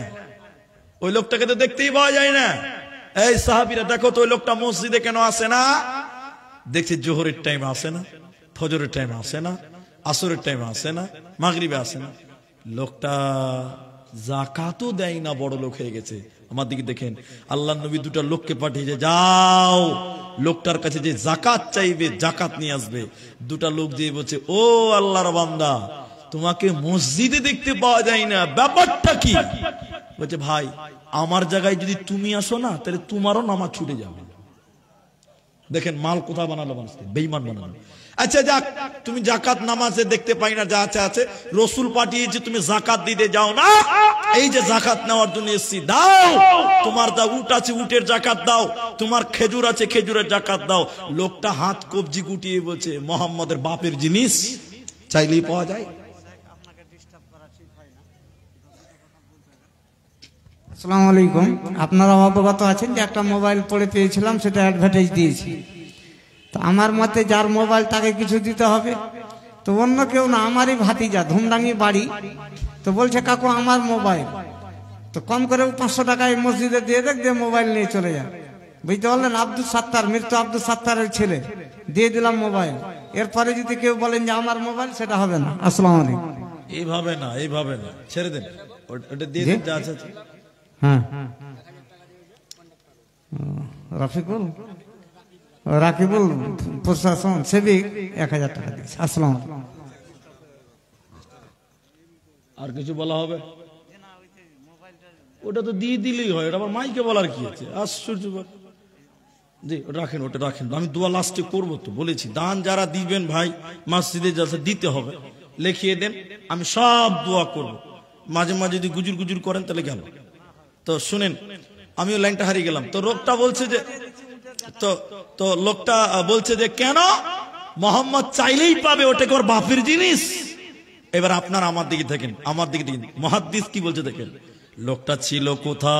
ওই লোকটাকে তো দেখতেই পাওয়া যায় না। এই সাহাবীরা দেখো তো ওই লোকটা মসজিদে কেন আসে না? দেখছে জোহরের টাইমে আসে না, ফজরের টাইমে আসে না, আসরের টাইমে আসে না, মাগরিবে আসে না। লোকটা যাকাতও দেয় না, বড় লোক হয়ে গেছে। আমার দিকে দেখেন, আল্লাহ নবী দুটা লোককে পাঠিয়েছে, যাও লোকটার কাছে যে যাকাত চাইবে যাকাত নিয়ে আসবে। দুটা লোক যে বলছে, ও আল্লাহর বান্দা তোমাকে মসজিদে দেখতে পাওয়া যায় না, ব্যাপারটা কি? বলছে ভাই আমার জায়গায় যদি তুমি আসো না তাহলে তোমারও নামাজ ছুটে যাবে। দেখেন মাল কোথা বানালো মানুষকে, বেঈমান বানালো। আচ্ছা যাক, তুমি যাকাত নামাজে দেখতে পাই না, যা আছে আছে, রসুল পাঠিয়েছে তুমি যাকাত দিতে যাও না, এই যে যাকাত নেওয়ার জন্য এসেছি, দাও। তোমার যা উট আছে উটের যাকাত দাও, তোমার খেজুর আছে খেজুরের যাকাত দাও। লোকটা হাত কবজি গুটিয়ে বলছে, মোহাম্মদের বাপের জিনিস চাইলেই পাওয়া যায়। আসসালামু আলাইকুম। আপনারা অবগত আছেন যে একটা মোবাইল পড়ে পেয়েছিলাম, সেটা অ্যাডভার্টাইজ দিয়েছি। তো আমার মতে যার মোবাইল তাকে কিছু দিতে হবে। তো অন্য কেউ না, আমারই ভাতিজা, ধুমডাঙ্গি বাড়ি। তো বলছে কাকু আমার মোবাইল, তো কম করে 500 টাকায় মসজিদে দিয়ে দেখ, দিয়ে মোবাইল নিয়ে চলে যান। বুঝতে পারলেন? আব্দুল সাত্তার, মৃত্যু আব্দুল সাত্তারের ছেলে, দিয়ে দিলাম মোবাইল। এরপরে যদি কেউ বলেন যে আমার মোবাইল, সেটা হবে না। আসসালামু আলাইকুম। এইভাবে না, এইভাবে না, ছেড়ে দেন, ওটা দিয়ে দিন যা আছে। হ্যাঁ, রাকিবুল প্রশাসন সেবিক 1000 টাকা দিয়েছে। আসসালাম। আর কিছু বলা হবে? ওটা তো দিয়ে দিলেই হয়, ওটা আমার মাইকে বলার কি আছে? আশ্চর্য। জি, ওটা রাখেন, ওটা রাখেন। আমি দোয়া লাস্টে করবো, তো বলেছি দান যারা দিবেন ভাই মসজিদে যাতে দিতে হবে, লিখিয়ে দেন, আমি সব দোয়া করব। মাঝে মাঝে যদি গুজুর গুজুর করেন তাহলে গেল। তো শুনেন, আমিও লাইনটা হারিয়ে গেলাম। তো লোকটা বলছে যে লোকটা বলছে যে কেন মোহাম্মদ চাইলেই পাবে, ওটা ওর বাপের জিনিস। এবার আপনার আমার দিকে দেখেন, আমার দিকে দেখেন মুহাদ্দিস কি বলছে দেখেন। লোকটা ছিল কোথা,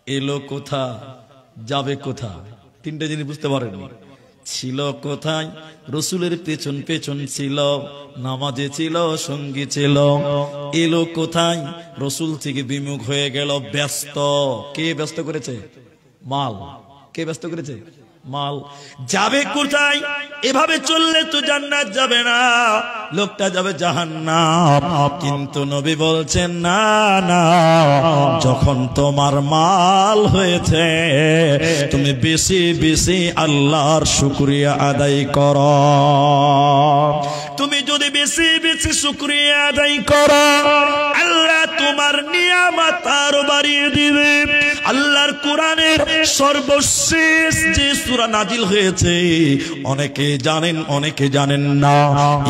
এলো কোথা, যাবে কোথা, তিনটা জিনিস বুঝতে পারেননি। ছিল কোথায়, রসুলের পেছন পেছন ছিল, নামাজে ছিল, সঙ্গী ছিল। এলো কোথায়, রসুল থেকে বিমুখ হয়ে গেল, ব্যস্ত। কে ব্যস্ত করেছে? মাল। কে ব্যস্ত করেছে? মাল। যাবে কোথায়? এভাবে চললে তো জান্নাত যাবে না, লোকটা যাবে জাহান্নাম। কিন্তু নবী বলছেন না না, যখন তোমার মাল হয়েছে তুমি বেশি বেশি আল্লাহর শুকরিয়া আদায় করো। তুমি যদি বেশি বেশি শুকরিয়া আদায় করো, আল্লাহ তোমার নিয়ামত আরো বাড়িয়ে দিবে। আল্লাহর কোরআনের সর্বশেষ যে সূরা নাজিল হয়েছে, অনেকে জানেন অনেকে জানেন না।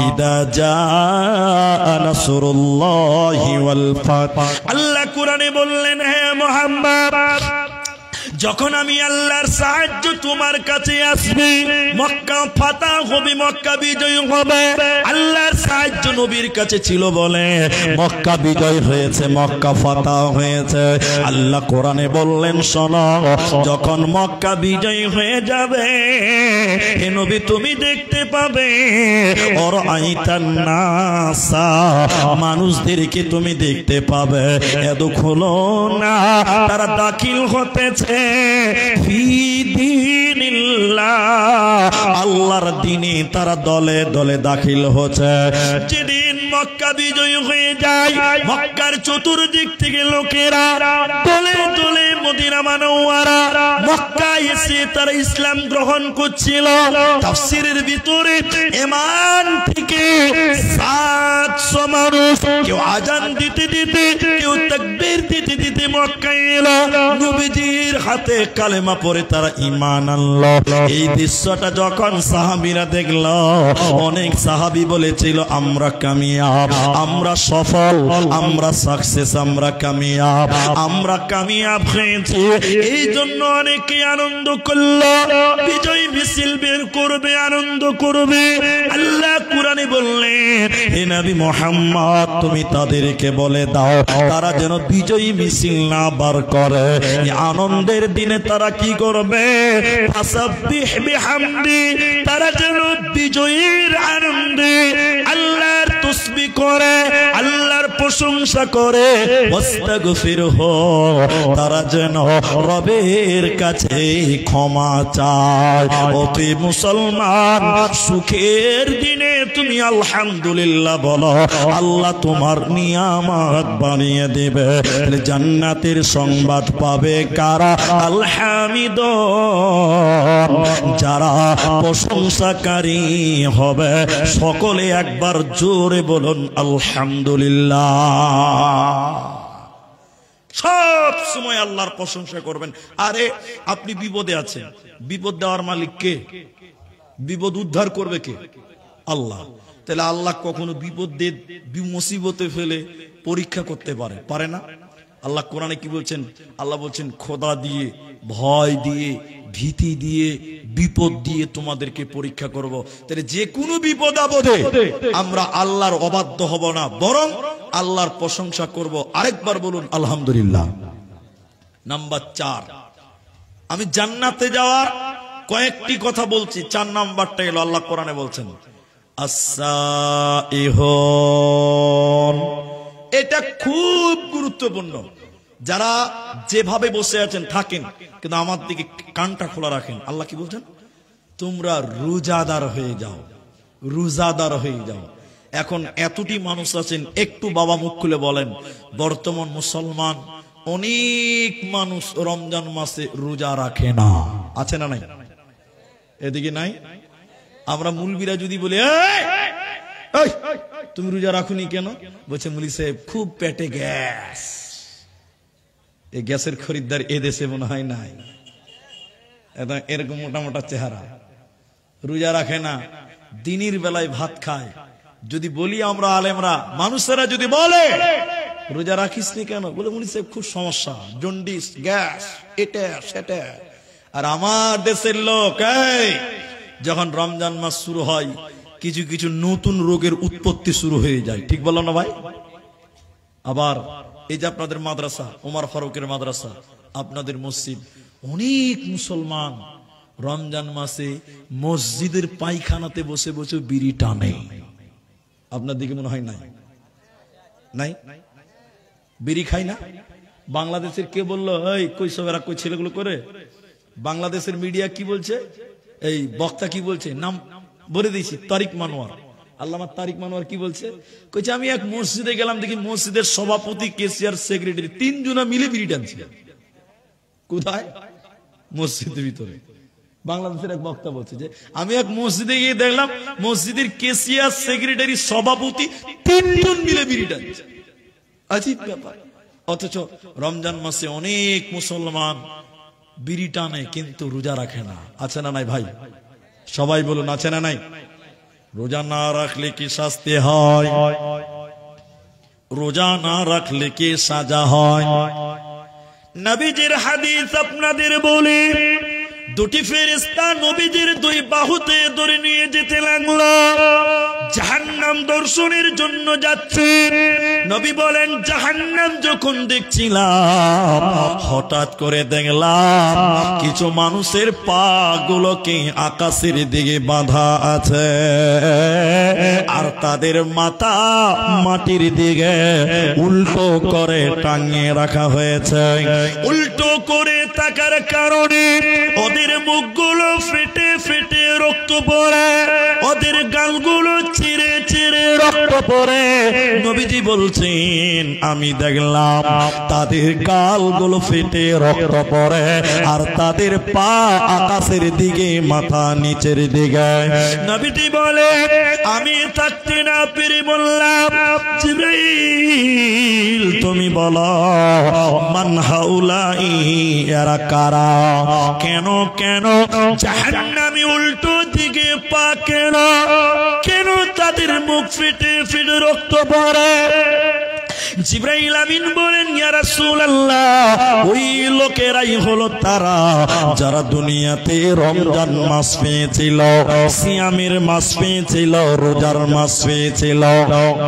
ইদা জাআ নাসরুল্লাহি ওয়াল ফাত। আল্লাহ কোরআনে বললেন, হে মুহাম্মদ, যখন আমি আল্লাহর সাহায্য তোমার কাছে আসবে, মক্কা ফাতা হবে, মক্কা বিজয় হবে। আল্লাহর সাহায্য নবীর কাছে ছিল বলে মক্কা বিজয় হয়েছে, মক্কা ফাতা হয়েছে। আল্লাহ কোরআনে বললেন, শোনো, যখন মক্কা বিজয় হয়ে যাবে, হে নবী তুমি দেখতে পাবে ওর আইতান নাসা, মানুষদেরকে তুমি দেখতে পাবে, এদখুলো না, তারা দাখিল হতেছে আল্লাহর দিনে, তারা দলে দলে দাখিল হচ্ছে। যেদিন মক্কা বিজয় হয়ে যায়, মক্কার চতুর্দিক থেকে লোকেরা দলে দলে মদিনা মুনাওয়ারা মক্কা এসে তারা ইসলাম গ্রহণ করছিল। তাফসীরের ভিতরে ঈমান থেকে 700 মানুষ, কেউ আজান দিতে দিতে, কেউ তাকবীর দিতে দিতে মক্কায় এলো। নবীজির হাতে কালেমা পড়ে তারা ঈমান আনলো। এই দৃশ্যটা যখন সাহাবীরা দেখলো, অনেক সাহাবী বলেছিল আমরা কামিয়াব, আমরা সফল, আমরা সাকসেস, আমরা কামিয়াব, আমরা কামিয়াব হয়েছি। এই জন্য অনেকে আনন্দ করলো, বিজয় মিছিল বের করবে, আনন্দ করবে। আল্লাহ কোরআনে বললেন, হে নবী মুহাম্মদ তুমি তাদেরকে বলে দাও তারা যেন বিজয়ী মিছিল না বার করে। আনন্দের দিনে তারা কি করবে? ফাসাব্বিহ বিহামদি, তারা যেন বিজয়ের আনন্দে আল্লাহর তাসবিহ করে, আল্লাহর প্রশংসা করে। ওয়াস্তাগফিরহু, তারা যেন রবের কাছে ক্ষমা চায়। ওতে মুসলমান, সুখের দিনে তুমি আলহামদুলিল্লাহ বলো, আল্লাহ তোমার নিয়ামত বানিয়ে দেবে। জান্নাতের সংবাদ পাবে কারা? আল হামিদুন, যারা প্রশংসাকারী হবে। সকলে একবার জোরে বলুন আলহামদুলিল্লাহ। সব সময় আল্লাহর প্রশংসা করবেন। আরে আপনি বিপদে আছেন, বিপদ দেওয়ার মালিক কে? বিপদ উদ্ধার করবে কে? আল্লাহ। তাহলে আল্লাহ কখনো বিপদ দিয়ে মুসিবতে ফেলে পরীক্ষা করতে পারে না? আল্লাহ কোরআনে কি বলছেন? আল্লাহ বলছেন খোদা দিয়ে, ভয় দিয়ে, ভীতি দিয়ে, বিপদ দিয়ে তোমাদেরকে পরীক্ষা করব। তাহলে যে কোনো বিপদ আপদে আমরা আল্লাহর অবাধ্য হব না, বরং আল্লাহর প্রশংসা করব। আরেকবার বলুন আলহামদুলিল্লাহ। নাম্বার 4, আমি জান্নাতে যাওয়ার কয়েকটি কথা বলছি, 4 নাম্বারটা এলো। আল্লাহ কোরআনে বলছেন আস-সাইহুন, এটা খুব গুরুত্বপূর্ণ। যারা যেভাবে বসে আছেন থাকেন, কিন্তু আমার দিকে কানটা খোলা রাখেন। আল্লাহ কি বলছেন? তোমরা রোজাদার হয়ে যাও, রোজাদার হয়ে যাও। এখন এতটি মানুষ আছেন, একটু বাবা মুখ খুলে বলেন, বর্তমান মুসলমান অনেক মানুষ রমজান মাসে রোজা রাখে না, আছে না নাই? এদিকে নাই? আমরা মুলবিরা যদি বলি এই তুমি রোজা রাখুনি কেন, বলছে মুলি সাহেব খুব পেটে গ্যাস। এই গ্যাসের খরিদ্দার এদেশে মনে হয় নাই। এরকম মোটা মোটা চেহারা, রোজা রাখে না, দিনের বেলায় ভাত খায়। যদি বলি আমরা আলেমরা, মানুষেরা যদি বলে রোজা রাখিস নি কেন, বলে মুলি সাহেব খুব সমস্যা, জন্ডিস, গ্যাস, এটা সেটা। আর আমার দেশের লোক যখন রমজান মাস শুরু হয় কিছু কিছু নতুন রোগের উৎপত্তি শুরু হয়ে যায়, ঠিক বলো না ভাই? আবার এই যে আপনাদের মাদ্রাসা, ওমর ফারুকের মাদ্রাসা, আপনাদের মসজিদ, অনেক মুসলমান রমজান মাসে মসজিদের পায়খানাতে বসে বসে বিড়ি টানে। আপনার দিকে মনে হয় নাই? নাই? বিড়ি খাই না? বাংলাদেশের কে বললো এই কই সবেরা কই ছেলেগুলো করে? বাংলাদেশের মিডিয়া কি বলছে, এই বক্তা কি বলছে, নাম বলে দিয়েছি, তারিক মানোয়ার, আল্লামা তারিক মানোয়ার কি বলছে, কইছে আমি এক মসজিদে গেলাম, দেখি মসজিদের সভাপতি, কেসিয়ার, সেক্রেটারি তিনজনা মিলে বিড়ি টানছে। কোথায়? মসজিদের ভিতরে। বাংলাদেশের এক বক্তা বলছে যে আমি এক মসজিদে গিয়ে দেখলাম মসজিদের কেসিয়ার, সেক্রেটারি, সভাপতি তিনজন মিলে বিড়ি টানছে। আজীব ব্যাপার। অথচ রমজান মাসে অনেক মুসলমান বিড়ি টানে কিন্তু রোজা রাখে না, আছে না নাই ভাই? সবাই বলুন, আছে না নাই? রোজা না রাখলে কি শাস্তি হয়? রোজা না রাখলে কি সাজা হয়? নবীজির হাদিস আপনাদের বলি, দুটি ফেরেশতা নবীজির দুই বাহুতে ধরে নিয়ে যেতে লাগলো, জাহান্নাম দর্শনের জন্য যাচ্ছে। নবী বলেন জাহান্নাম যখন দেখছিলাম হঠাৎ করে দেখলাম কিছু মানুষের পা গুলোকে আকাশের দিকে বাঁধা আছে আর তাদের মাথা মাটির দিকে উল্টো করে টাঙিয়ে রাখা হয়েছে। উল্টো করে থাকার কারণে ওদের মুখগুলো ফেটে ফেটে রক্ত পড়ে, ওদের গালগুলো চিরে চিরে রক্ত পড়ে। নবীজি বলছেন আমি দেখলাম তাদের গালগুলো ফেটে রক্ত পড়ে আর তাদের পা আকাশের দিকে, মাথা নিচের দিকে। নবীজি বলে আমি থাকতে না পেরে বললাম জিবরাইল তুমি বলো মান হাউলাই, এরা কারা? কেন কেন জাহান্নামী উল্টো দিকে পা কেন? কেন তাদের মুখ ফেটে ফেটে রক্ত পড়ে? জিবরাইল আমিন বলেন ইয়া রাসূলুল্লাহ, ওই লোকেরাই হলো তারা যারা দুনিয়াতে রমজান মাস পেয়েছিল, সিয়ামের মাস পেয়েছিল, রোজার মাস পেয়েছিল,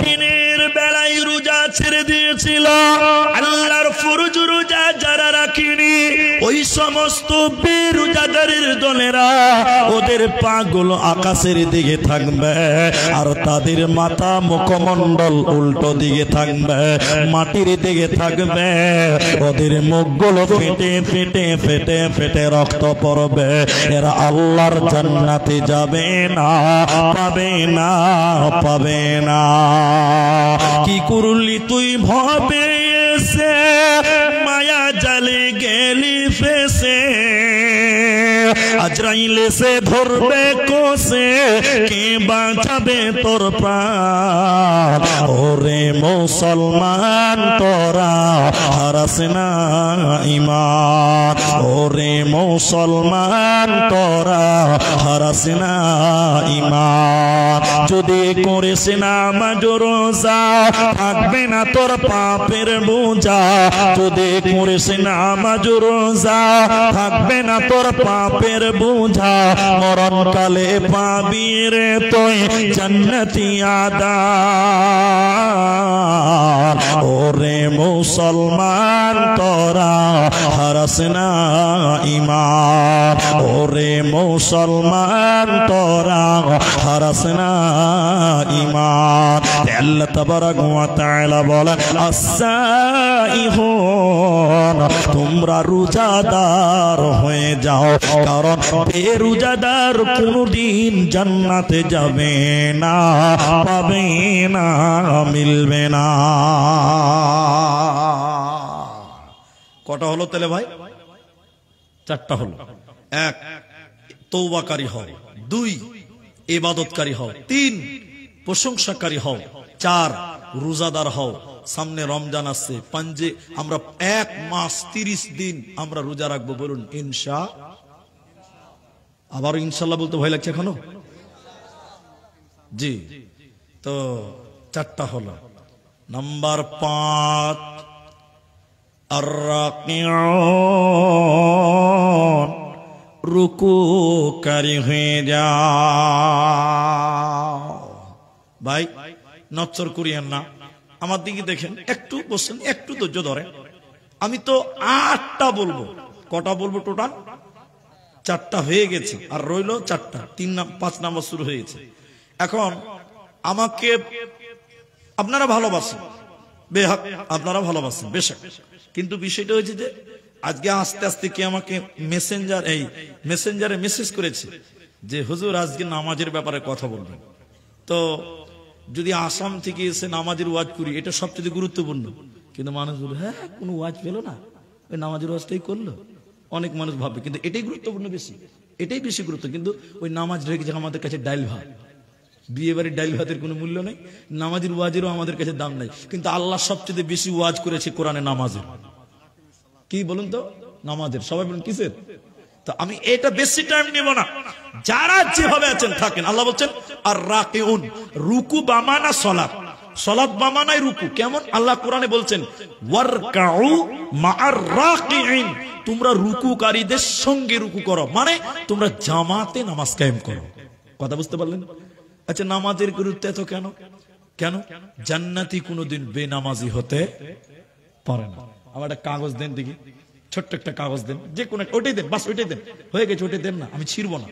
দিনের বেলায় রোজা ছেড়ে দিয়েছিল, আল্লাহর ফরজ রোজা যারা রাখেনি ওই সমস্ত বেরোজাদারের দলেরা ওদের পাগুলো আকাশের দিকে থাকবে আর তাদের মাথা মুখমণ্ডল উল্টো দিকে থাকবে, মাটির দিকে থাকবে। ওদের মুখগুলো ফেটে ফেটে ফেটে ফেটে রক্ত পড়বে। এরা আল্লাহর জান্নাতে যাবে না, পাবে না, পাবে না। কি করলি তুই ভাবে এসে, মায়া জালে গেলি ফেসে, আজরাইল এসে ধরবে কোসে, কে বাঁচাবে তোর প্রাণ? ওরে মুসলমান তোরা হারাস না ঈমান, ওরে মুসলমান তোরা হারাস না ঈমান। যদি করিস নামাজ রোজা থাকবে না তোর পাপের বোঝা, যদি করিস নামাজ রোজা থাকবে না তোর পাপের বোঝা। মরণকালে পাবি রে তুই জান্নাতি আদার। ওরে মুসলমান তোরা হারাস না ঈমান, ওরে মুসলমান তোরা হারাস না সাইমান। আল্লাহ তাবারাক ওয়া তাআলা বলেন আস-সাইহুন, তোমরা রোজাদার হয়ে যাও, কারণ বেরোজাদার কোনদিন জান্নাতে যাবে না, পাবে না, মিলবে না। কটা হলো তাহলে ভাই? চারটা হলো। এক, তওবাকারী হও। দুই, ইবাদতকারী হও। তিন, প্রশংসাকারী হও। চার, রোজাদার হও। সামনে রমজান আসছে, পাঞ্জে আমরা 1 মাস 30 দিন আমরা রোজা রাখবো, বলুন ইনশা। আবার ইনশাল্লাহ বলতে ভয় লাগছে এখনো? জি, তো চারটা হলো। নাম্বার 5, আর-রাকিউন, রুকুকারী হয়ে যাও। ভাই নচ্চর করিয়েন না, আমার দিকে দেখেন, একটু বসেন, একটু ধৈর্য ধরেন। আমি তো 8টা বলবো। কটা বলবো টোটাল? 4টা হয়ে গেছে, আর রইল 4টা। 5 নাম্বার শুরু হয়েছে। এখন আমাকে আপনারা ভালোবাসেন, বেহাক আপনারা ভালোবাসেন বেশক, কিন্তু বিষয়টা হয়েছে যে আজকে আস্তে আস্তে কি আমাকে মেসেঞ্জারে মেসেজ করেছে যে হুজুর আজকে নামাজের ব্যাপারে কথা বলবেন। তো যদি আসাম থেকে এসে নামাজের ওয়াজ করি, এটা সবচেয়ে গুরুত্বপূর্ণ। কিন্তু মানুষ বলে হ্যাঁ কোনো ওয়াজ পেলো না, ওই নামাজের ওয়াজটাই করলো। অনেক মানুষ ভাবে কিন্তু এটাই গুরুত্বপূর্ণ বেশি, এটাই বেশি গুরুত্ব। কিন্তু ওই নামাজ রেখেছে আমাদের কাছে ডাইল ভাত, বিয়ে বাড়ির ডাইল ভাতের কোনো মূল্য নেই, নামাজের ওয়াজেরও আমাদের কাছে দাম নাই। কিন্তু আল্লাহ সবচেয়ে বেশি ওয়াজ করেছে কোরআনে নামাজের। কি বলুন তো? নামাজের। সবাই বলুন কিসের? তো আমি এটা বেশি টাইম নেব না, যারা যেভাবে আছেন থাকেন। আল্লাহ বলছেন আর রাকিউন, রুকু বামানা সালাত, সালাত বামানায় রুকু। কেমন? আল্লাহ কোরআনে বলছেন ওয়ারকাউ মাআর রাকিইন, তোমরা রুকুকারীদের সঙ্গে রুকু করো, মানে তোমরা জামাতে নামাজ কায়েম করো। কথা বুঝতে পারলেন? আচ্ছা, নামাজের গুরুত্ব এত কেন? কেন? জান্নাতি কোনোদিন বেনামাজি হতে পারে না। আমার একটা কাগজ দেন দেখি, ছোট্ট একটা কাগজ দেন, যে কোনো ওটাই দেন, বাস ওইটাই দেন, হয়ে গেছে, ওটাই দেন না, আমি ছিড়ব না।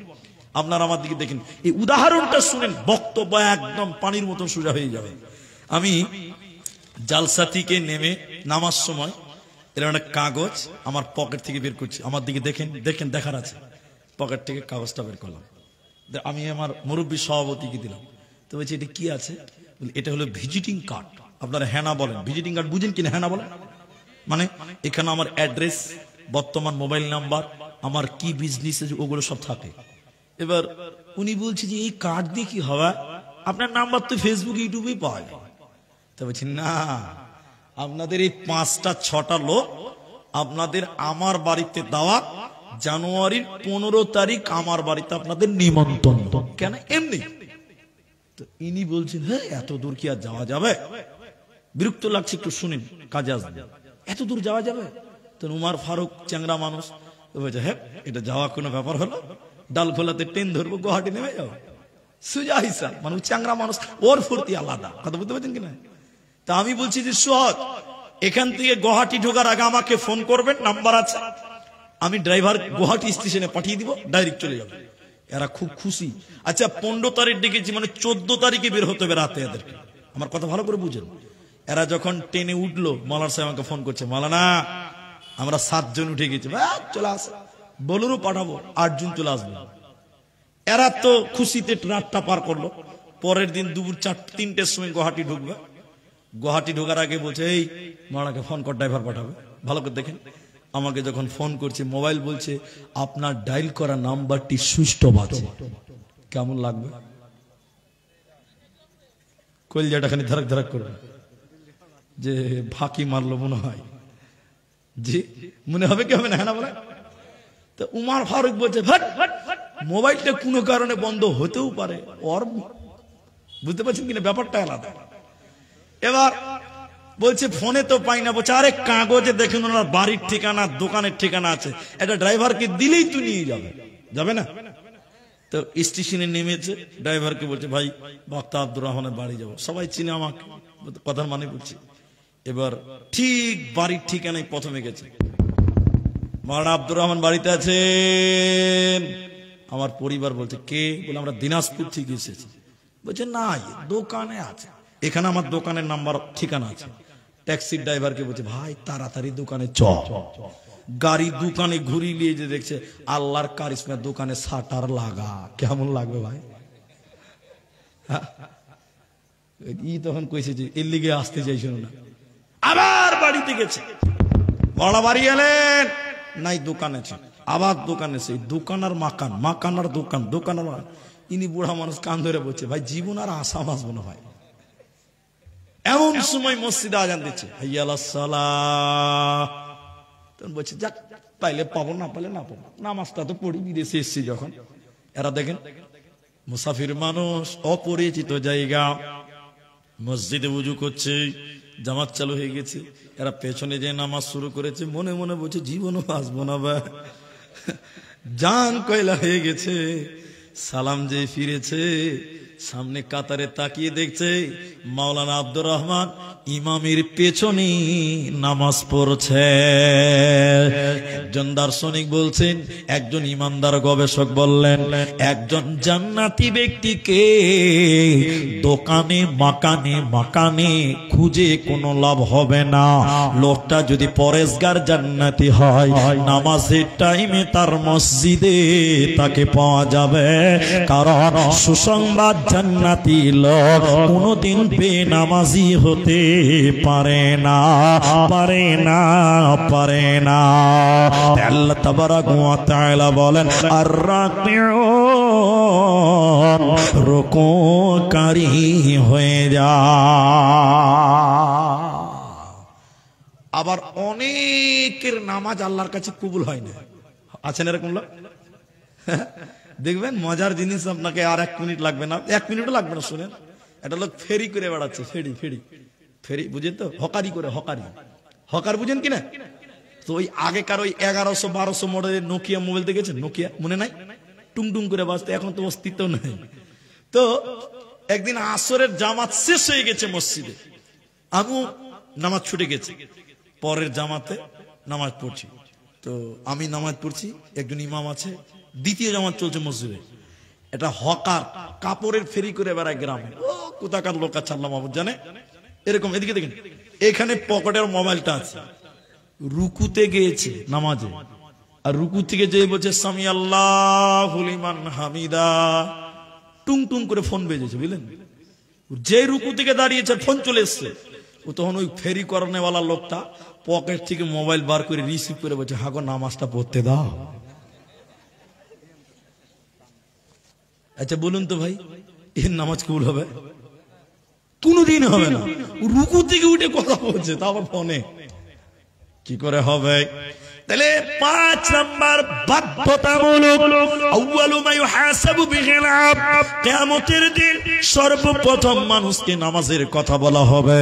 আপনারা আমার দিকে দেখেন, এই উদাহরণটা শুনেন, বক্তব্য একদম পানির মতন সোজা হয়ে যাবে। আমি জালসা থেকে নেমে নামার সময় এরকম একটা কাগজ আমার পকেট থেকে বের করছি, আমার দিকে দেখেন, দেখেন, দেখার আছে। পকেট থেকে কাগজটা বের করলাম, আমি আমার মুরব্বী সভাপতিকে দিলাম। তো বলছি এটা কি আছে? এটা হলো ভিজিটিং কার্ড। আপনারা হ্যানা বলেন, ভিজিটিং কার্ড বুঝেন কিনা? হ্যানা বলেন মানে এখানে আমার অ্যাড্রেস, বর্তমান মোবাইল নাম্বার, আমার কি বিজনেস ওগুলো সব থাকে। এবার উনি বলছে যে এই কার্ড দিয়ে কি হবে? আপনার নাম্বার তো ফেসবুক ইউটিউবেই পাওয়া যায়। তো বলছি না, আপনাদের এই 5টা 6টা লোক আপনাদের আমার বাড়িতে দাওয়াত, জানুয়ারির 15 তারিখ আমার বাড়িতে আপনাদের নিমন্ত্রণ। কেন? এমনি। তো ইনি বলছেন হ্যাঁ এত দূর কি আর যাওয়া যাবে? বিরক্ত লাগছে, একটু শুনেন, কাজে আসবে। এত দূর যাওয়া যাবে? তো উমার ফারুক চ্যাংরা মানুষ, বলছে হ্যাঁ এটা যাওয়া কোনো ব্যাপার হলো? ডালখোলাতে ট্রেন ধরবো, গুয়াহাটি নেমে যাও, সুজা হিসাব। মানে চ্যাংরা মানুষ, ওর ফুর্তি আলাদা। কথা বুঝতে পারছেন কিনা? তা আমি বলছি যে সহজ, এখান থেকে গুয়াহাটি ঢোকার আগে আমাকে ফোন করবেন, নাম্বার আছে, আমি ড্রাইভার গুয়াহাটি স্টেশনে পাঠিয়ে দিব, ডাইরেক্ট চলে যাবে। এরা খুব খুশি। আচ্ছা 15 তারিখ ডেকেছি, মানে 14 তারিখে বের হতে হবে রাতে এদেরকে। আমার কথা ভালো করে বুঝেন। এরা যখন ট্রেনে উঠলো, মাওলানা সাহেব আমাকে ফোন করছে, মাওলানা আমরা 7 জন উঠে গেছি। চলে আস, বলুনও পাঠাবো, 8 জন চলে আসবে। এরা তো খুশিতে রাতটা পার করলো। পরের দিন দুপুর 3টের সময় গুয়াহাটি ঢুকবে। গুয়াহাটি ঢোকার আগে বলছে এই মাওলানাকে ফোন কর, ড্রাইভার পাঠাবে। ভালো করে দেখেন, আমাকে যখন ফোন করছে মোবাইল বলছে আপনার ডায়াল করা নাম্বারটি সুইচ অফ আছে। কেমন লাগবে? কলজাটা খানি ধারাক ধারাক করবে যে ফাঁকি মারলো মনে হয়। জি মনে হবে, কেমন হ্যাঁ না বলে? তো উমার ফারুক বলছে মোবাইলটা কোনো কারণে বন্ধ হতেও পারে, ওর বুঝতে পারছেন কিনা ব্যাপারটা আলাদা। এবার বলছে ফোনে তো পাই না। বলছে আরে কাগজে দেখেন ওনার বাড়ির ঠিকানা, দোকানের ঠিকানা আছে, একটা ড্রাইভারকে দিলেই তো নিয়ে যাবে, যাবে না? তো স্টেশনে নেমেছে, ড্রাইভারকে বলছে ভাই বক্তা আব্দুর রহমানের বাড়ি যাবো। সবাই চিনে আমাকে, কথার মানে বলছি। এবার ঠিক বাড়ির ঠিকানায় প্রথমে গেছে, মাওলানা আব্দুর রহমান বাড়িতে আছেন? আমার পরিবার বলছে কে? বলে আমরা দিনাজপুর থেকে এসেছি। বলছে নাই, দোকানে আছে। এখানে আমার দোকানের নাম্বার ঠিকানা আছে। ট্যাক্সির ড্রাইভারকে বলছে ভাই তাড়াতাড়ি দোকানে চ। গাড়ি দোকানে ঘুরিয়ে নিয়ে যে দেখছে আল্লাহর কারিশমা দোকানে শাটার লাগা। কেমন লাগবে ভাই? ই তখন কইছে যে এর লিগে আসতে চাইছিল না। আবার বাড়িতে গেছে, বড় বাড়ি এলেন নাই, দোকানে আছে। আবার দোকানে, সেই দোকান আর মাকান, মাকান আর দোকান, দোকান আর ইনি বুড়া মানুষ কান ধরে বলছে ভাই জীবন আর আশা বাঁচবো না ভাই। এমন সময় মসজিদে আজান দিচ্ছে, হাইয়া আলাস সালাহ। তখন বলছে যাক, পাইলে পাবো, না পাইলে না পাবো, নামাজটা তো পড়ি, বিদেশে এসছি যখন। এরা দেখেন মুসাফির মানুষ, অপরিচিত জায়গা, মসজিদে উজু করছে, জামাত চালু হয়ে গেছে। এরা পেছনে যে নামাজ শুরু করেছে, মনে মনে বলছে জীবনও আসবো না ভাই, জান কয়লা হয়ে গেছে। সালাম যে ফিরেছে, সামনে কাতারে তাকিয়ে দেখছে মাওলানা আব্দুর রহমান ইমামের পেছনে নামাজ পড়ছে। একজন দার্শনিক বলছেন, একজন ইমানদার গবেষক বললেন, একজন জান্নাতি ব্যক্তিকে দোকানে মাকানে মাকানে খুঁজে কোনো লাভ হবে না। লোকটা যদি পরেশগার জান্নাতি হয়, নামাজের টাইমে তার মসজিদে তাকে পাওয়া যাবে। কারণ সুসংবাদ, জান্নাতি লোক কোনদিন বেনামাজি হতে পারে না, পারে না, পারে না। আল্লাহ তাবারাক ওয়া তাআলা বলেন, আর রাকিউন, রুকুকারী হয়ে যা। আবার অনেকের নামাজ আল্লাহর কাছে কবুল হয় না, আছেন এরকম লোক? দেখবেন মজার জিনিস, আপনাকে আর 1 মিনিট লাগবে না, 1 মিনিটও লাগবে না। শুনেন, একটা লোক ফেরি করে বেড়াচ্ছে, ফেরি ফেরি ফেরি, বুঝেন তো? হকারি করে, হকারি, হকার বুঝেন কিনা? তো ওই আগেকার ওই 1100-1200 মডেলের নোকিয়া মোবাইল দেখেছেন? নোকিয়া মনে নাই? টুংটুং করে বাজতে, এখন তো অস্তিত্ব নাই। তো একদিন আসরের জামাত শেষ হয়ে গেছে মসজিদে, আমি নামাজ ছুটে গেছি, পরের জামাতে নামাজ পড়ছি। তো আমি নামাজ পড়ছি, একজন ইমাম আছে, দ্বিতীয় জামাত চলছে মসজিদে। এটা হকার কাপড়ের ফেরি করে বেড়ায় গ্রামে, ও কোথাকার লোক আছে আল্লাহ মাহমুদ জানে। এরকম এদিকে দেখেন, এখানে পকেটের মোবাইলটা আছে, রুকুতে গিয়েছে নামাজে, আর রুকু থেকে যে বলছে সামি আল্লাহু লিমান হামিদা, টুং টুং করে ফোন বেজেছে, বুঝলেন? যে রুকু থেকে দাঁড়িয়েছে ফোন চলে এসছে, ও তখন ওই ফেরি করানোওয়ালা লোকটা পকেট থেকে মোবাইল বার করে রিসিভ করে বলছে, হাগো নামাজটা পড়তে দাও। আচ্ছা বলুন তো ভাই, এর নামাজ কবুল হবে? কোনদিন হবে না। রুকু থেকে উঠে কথা বলছে, তা আবার ফোনে, কি করে হবে? তাহলে 5 নাম্বার বাধ্যতামূলক, আউয়ালু মা ইউহাসাবু বিহিল আবদ, কিয়ামতের দিন সর্বপ্রথম মানুষকে নামাজের কথা বলা হবে।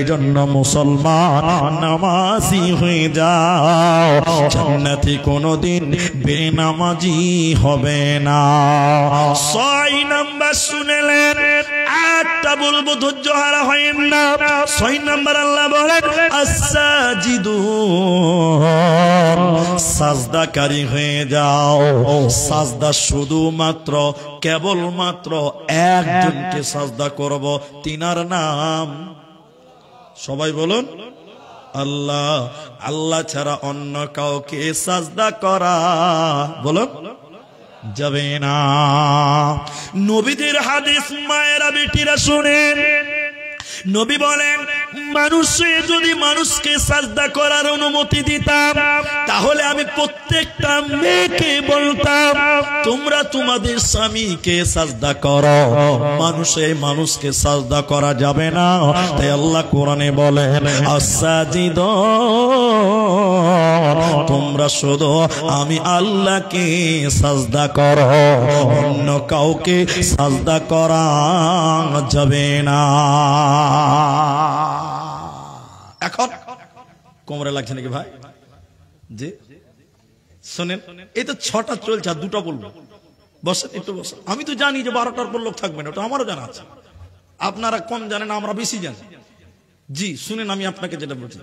এজন্য মুসলমান নামাজি হয়ে যাও, জান্নাতি কোনদিন বেনামাজি হবে না। 6 নাম্বার শুনেলেন, 8টা বলবো, ধৈর্য হারা হয়েন না। 6 নাম্বার আল্লাহ বলেন, আস-সাজিদুন, সাজদাকারী হয়ে যাও। সাজদা শুধুমাত্র কেবলমাত্র একজনকে সাজদা করব, তিনার নাম সবাই বলুন আল্লাহ। আল্লাহ ছাড়া অন্য কাউকে সাজদা করা বলুন যাবে না। নবীদের হাদিস মায়েরা বেটিরা শুনেন, নবী বলেন, মানুষে যদি মানুষকে সাজদা করার অনুমতি দিতাম, তাহলে আমি প্রত্যেকটা মেয়েকে বলতাম তোমরা তোমাদের স্বামীকে সাজদা করো। মানুষে মানুষকে সাজদা করা যাবে না। তাই আল্লাহ কোরআনে বলেন, আস-সাজিদুন, তোমরা শুধু আমি আল্লাহকে সাজদা করো, অন্য কাউকে সাজদা করা যাবে না। এখন কোমরে লাগছে নাকি ভাই? জি শোনেন, এই তো 6টা চলছে, আর 2টা বলবো। বসেন, একটু বসেন। আমি তো জানি যে 12টার পর লোক থাকবে না, ওটা আমারও জানা আছে। আপনারা কম জানেন, আমরা বেশি জানি। জি শুনেন, আমি আপনাকে যেটা বলছি,